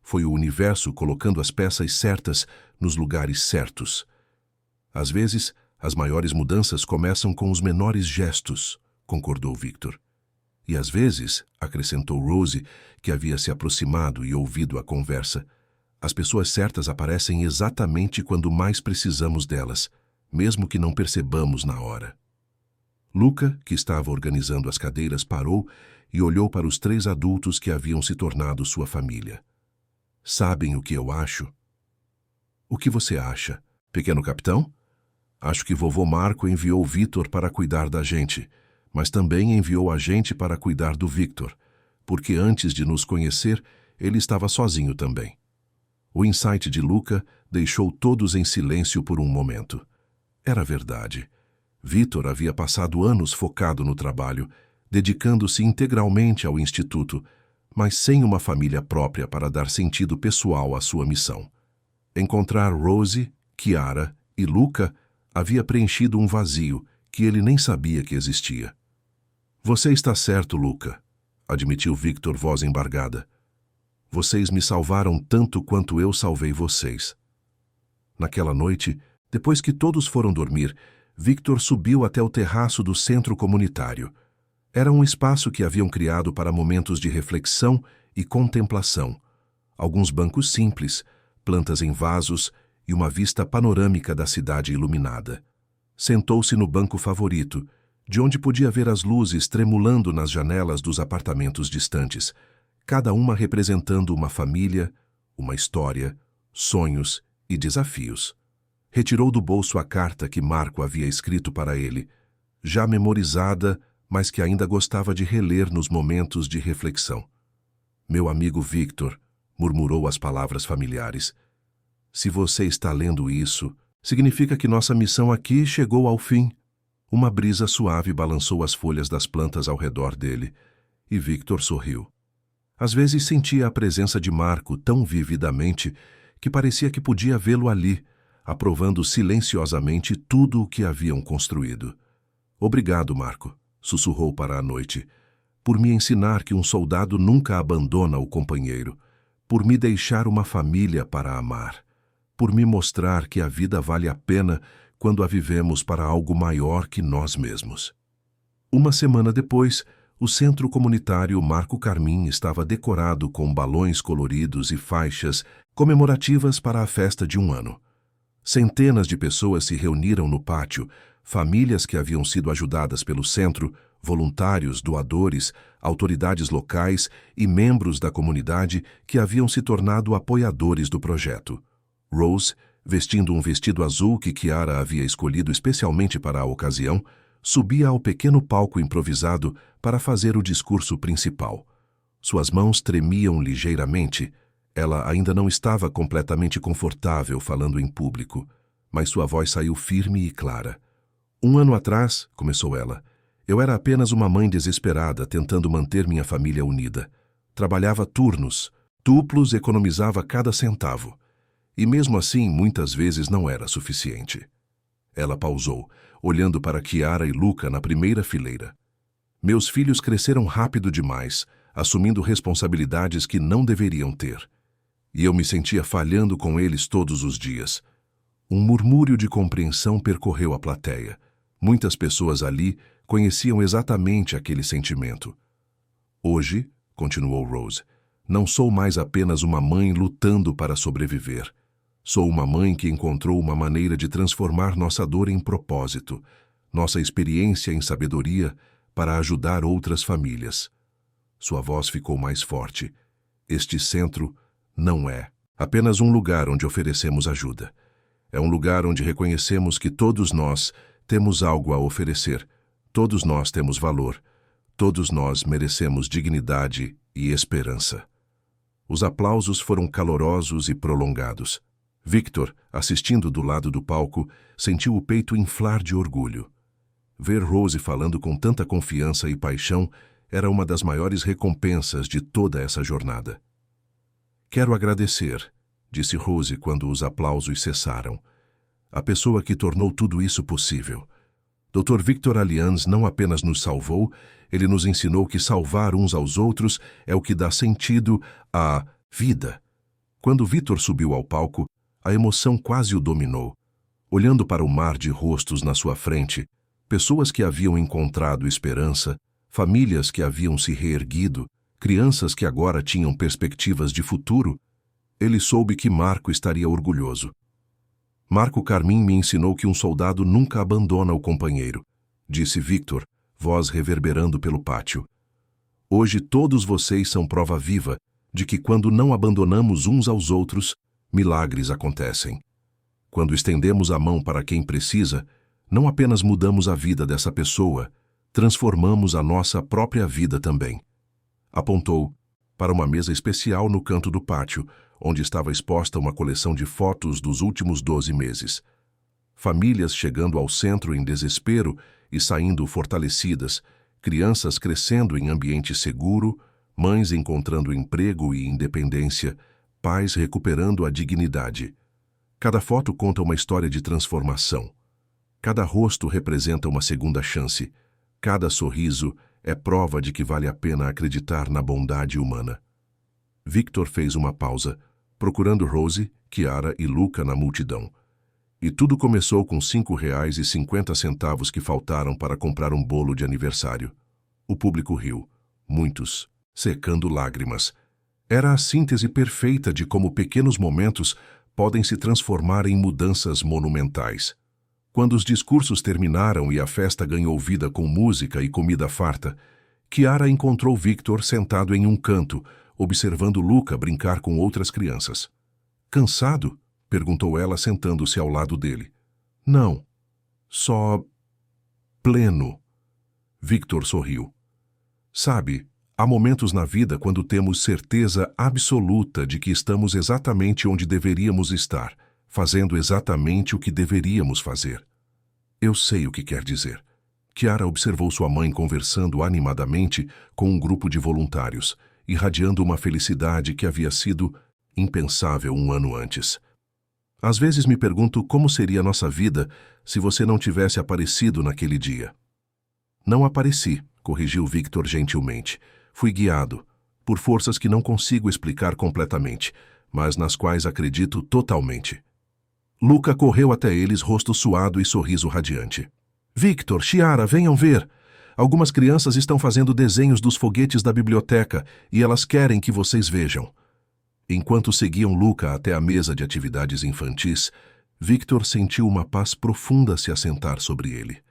Foi o universo colocando as peças certas nos lugares certos. Às vezes, as maiores mudanças começam com os menores gestos, concordou Victor. E às vezes, acrescentou Rose, que havia se aproximado e ouvido a conversa, as pessoas certas aparecem exatamente quando mais precisamos delas, mesmo que não percebamos na hora. Luca, que estava organizando as cadeiras, parou e olhou para os 3 adultos que haviam se tornado sua família. Sabem o que eu acho? O que você acha, pequeno capitão? Acho que vovô Marco enviou Victor para cuidar da gente, mas também enviou a gente para cuidar do Victor, porque antes de nos conhecer, ele estava sozinho também. O insight de Luca deixou todos em silêncio por um momento. Era verdade. Victor havia passado anos focado no trabalho, dedicando-se integralmente ao instituto, mas sem uma família própria para dar sentido pessoal à sua missão. Encontrar Rose, Chiara e Luca havia preenchido um vazio que ele nem sabia que existia. Você está certo, Luca, admitiu Victor, voz embargada. Vocês me salvaram tanto quanto eu salvei vocês. Naquela noite, depois que todos foram dormir, Victor subiu até o terraço do centro comunitário. Era um espaço que haviam criado para momentos de reflexão e contemplação. Alguns bancos simples, plantas em vasos e uma vista panorâmica da cidade iluminada. Sentou-se no banco favorito, de onde podia ver as luzes tremulando nas janelas dos apartamentos distantes, cada uma representando uma família, uma história, sonhos e desafios. Retirou do bolso a carta que Marco havia escrito para ele, já memorizada, mas que ainda gostava de reler nos momentos de reflexão. Meu amigo Victor, murmurou as palavras familiares. Se você está lendo isso, significa que nossa missão aqui chegou ao fim. Uma brisa suave balançou as folhas das plantas ao redor dele, e Victor sorriu. Às vezes sentia a presença de Marco tão vividamente que parecia que podia vê-lo ali, aprovando silenciosamente tudo o que haviam construído. Obrigado, Marco, sussurrou para a noite, por me ensinar que um soldado nunca abandona o companheiro, por me deixar uma família para amar, por me mostrar que a vida vale a pena quando a vivemos para algo maior que nós mesmos. Uma semana depois, o centro comunitário Marco Carmim estava decorado com balões coloridos e faixas comemorativas para a festa de 1 ano. Centenas de pessoas se reuniram no pátio, famílias que haviam sido ajudadas pelo centro, voluntários, doadores, autoridades locais e membros da comunidade que haviam se tornado apoiadores do projeto. Rose, vestindo um vestido azul que Chiara havia escolhido especialmente para a ocasião, subia ao pequeno palco improvisado para fazer o discurso principal. Suas mãos tremiam ligeiramente. Ela ainda não estava completamente confortável falando em público, mas sua voz saiu firme e clara. 1 ano atrás, começou ela, eu era apenas uma mãe desesperada tentando manter minha família unida. Trabalhava turnos, duplos, economizava cada centavo. E mesmo assim, muitas vezes não era suficiente. Ela pausou, olhando para Chiara e Luca na primeira fileira. Meus filhos cresceram rápido demais, assumindo responsabilidades que não deveriam ter. E eu me sentia falhando com eles todos os dias. Um murmúrio de compreensão percorreu a plateia. Muitas pessoas ali conheciam exatamente aquele sentimento. Hoje, continuou Rose, não sou mais apenas uma mãe lutando para sobreviver. Sou uma mãe que encontrou uma maneira de transformar nossa dor em propósito, nossa experiência em sabedoria para ajudar outras famílias. Sua voz ficou mais forte. Este centro não é apenas um lugar onde oferecemos ajuda. É um lugar onde reconhecemos que todos nós temos algo a oferecer, todos nós temos valor, todos nós merecemos dignidade e esperança. Os aplausos foram calorosos e prolongados. Victor, assistindo do lado do palco, sentiu o peito inflar de orgulho. Ver Rose falando com tanta confiança e paixão era uma das maiores recompensas de toda essa jornada. Quero agradecer, disse Rose quando os aplausos cessaram. A pessoa que tornou tudo isso possível. Dr. Victor Allianz não apenas nos salvou, ele nos ensinou que salvar uns aos outros é o que dá sentido à vida. Quando Victor subiu ao palco, a emoção quase o dominou. Olhando para o mar de rostos na sua frente, pessoas que haviam encontrado esperança, famílias que haviam se reerguido, crianças que agora tinham perspectivas de futuro, ele soube que Marco estaria orgulhoso. Marco Carmin me ensinou que um soldado nunca abandona o companheiro, disse Victor, voz reverberando pelo pátio. Hoje todos vocês são prova viva de que quando não abandonamos uns aos outros, milagres acontecem. Quando estendemos a mão para quem precisa, não apenas mudamos a vida dessa pessoa, transformamos a nossa própria vida também. Apontou para uma mesa especial no canto do pátio, onde estava exposta uma coleção de fotos dos últimos 12 meses. Famílias chegando ao centro em desespero e saindo fortalecidas, crianças crescendo em ambiente seguro, mães encontrando emprego e independência, pais recuperando a dignidade. Cada foto conta uma história de transformação. Cada rosto representa uma segunda chance. Cada sorriso é prova de que vale a pena acreditar na bondade humana. Victor fez uma pausa, procurando Rose, Chiara e Luca na multidão. E tudo começou com R$ 5,50 que faltaram para comprar um bolo de aniversário. O público riu, muitos, secando lágrimas. Era a síntese perfeita de como pequenos momentos podem se transformar em mudanças monumentais. Quando os discursos terminaram e a festa ganhou vida com música e comida farta, Chiara encontrou Victor sentado em um canto, observando Luca brincar com outras crianças. Cansado? Perguntou ela, sentando-se ao lado dele. Não. Só... pleno. Victor sorriu. Sabe, há momentos na vida quando temos certeza absoluta de que estamos exatamente onde deveríamos estar, fazendo exatamente o que deveríamos fazer. Eu sei o que quer dizer. Chiara observou sua mãe conversando animadamente com um grupo de voluntários, irradiando uma felicidade que havia sido impensável um ano antes. Às vezes me pergunto como seria nossa vida se você não tivesse aparecido naquele dia. Não apareci, corrigiu Victor gentilmente. Fui guiado, por forças que não consigo explicar completamente, mas nas quais acredito totalmente. Luca correu até eles, rosto suado e sorriso radiante. Victor, Chiara, venham ver! Algumas crianças estão fazendo desenhos dos foguetes da biblioteca e elas querem que vocês vejam. Enquanto seguiam Luca até a mesa de atividades infantis, Victor sentiu uma paz profunda se assentar sobre ele.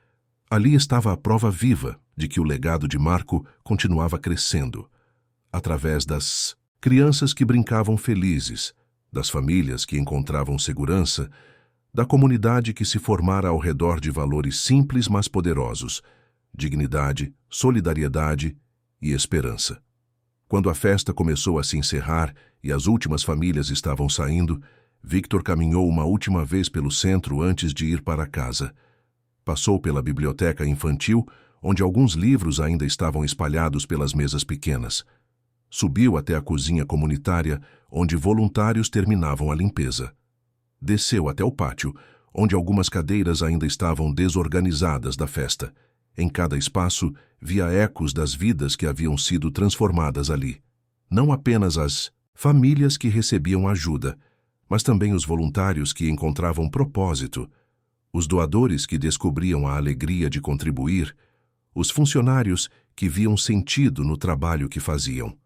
Ali estava a prova viva de que o legado de Marco continuava crescendo, através das crianças que brincavam felizes, das famílias que encontravam segurança, da comunidade que se formara ao redor de valores simples mas poderosos, dignidade, solidariedade e esperança. Quando a festa começou a se encerrar e as últimas famílias estavam saindo, Victor caminhou uma última vez pelo centro antes de ir para casa. Passou pela biblioteca infantil, onde alguns livros ainda estavam espalhados pelas mesas pequenas. Subiu até a cozinha comunitária, onde voluntários terminavam a limpeza. Desceu até o pátio, onde algumas cadeiras ainda estavam desorganizadas da festa. Em cada espaço, via ecos das vidas que haviam sido transformadas ali. Não apenas as famílias que recebiam ajuda, mas também os voluntários que encontravam propósito, os doadores que descobriam a alegria de contribuir, os funcionários que viam sentido no trabalho que faziam.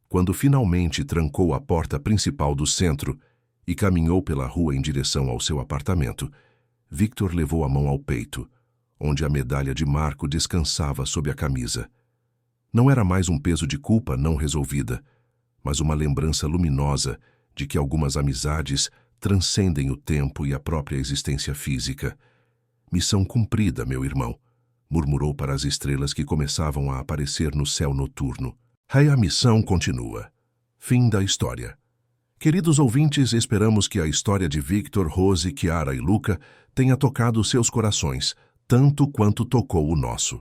Quando finalmente trancou a porta principal do centro e caminhou pela rua em direção ao seu apartamento, Victor levou a mão ao peito, onde a medalha de Marco descansava sob a camisa. Não era mais um peso de culpa não resolvida, mas uma lembrança luminosa de que algumas amizades transcendem o tempo e a própria existência física. Missão cumprida, meu irmão, murmurou para as estrelas que começavam a aparecer no céu noturno. A missão continua. Fim da história. Queridos ouvintes, esperamos que a história de Victor, Rose, Chiara e Luca tenha tocado seus corações, tanto quanto tocou o nosso.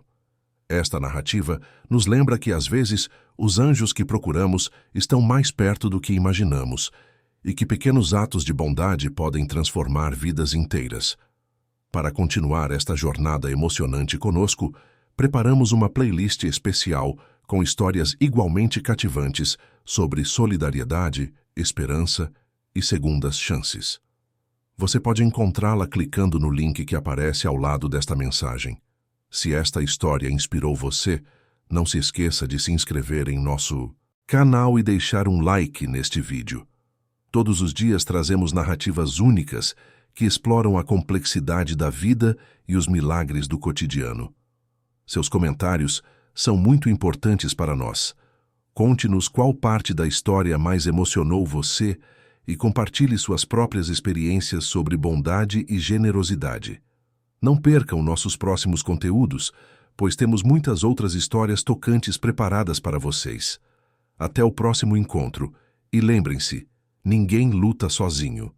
Esta narrativa nos lembra que, às vezes, os anjos que procuramos estão mais perto do que imaginamos e que pequenos atos de bondade podem transformar vidas inteiras. Para continuar esta jornada emocionante conosco, preparamos uma playlist especial com histórias igualmente cativantes sobre solidariedade, esperança e segundas chances. Você pode encontrá-la clicando no link que aparece ao lado desta mensagem. Se esta história inspirou você, não se esqueça de se inscrever em nosso canal e deixar um like neste vídeo. Todos os dias trazemos narrativas únicas que exploram a complexidade da vida e os milagres do cotidiano. Seus comentários são muito importantes para nós. Conte-nos qual parte da história mais emocionou você e compartilhe suas próprias experiências sobre bondade e generosidade. Não percam nossos próximos conteúdos, pois temos muitas outras histórias tocantes preparadas para vocês. Até o próximo encontro e lembrem-se, ninguém luta sozinho.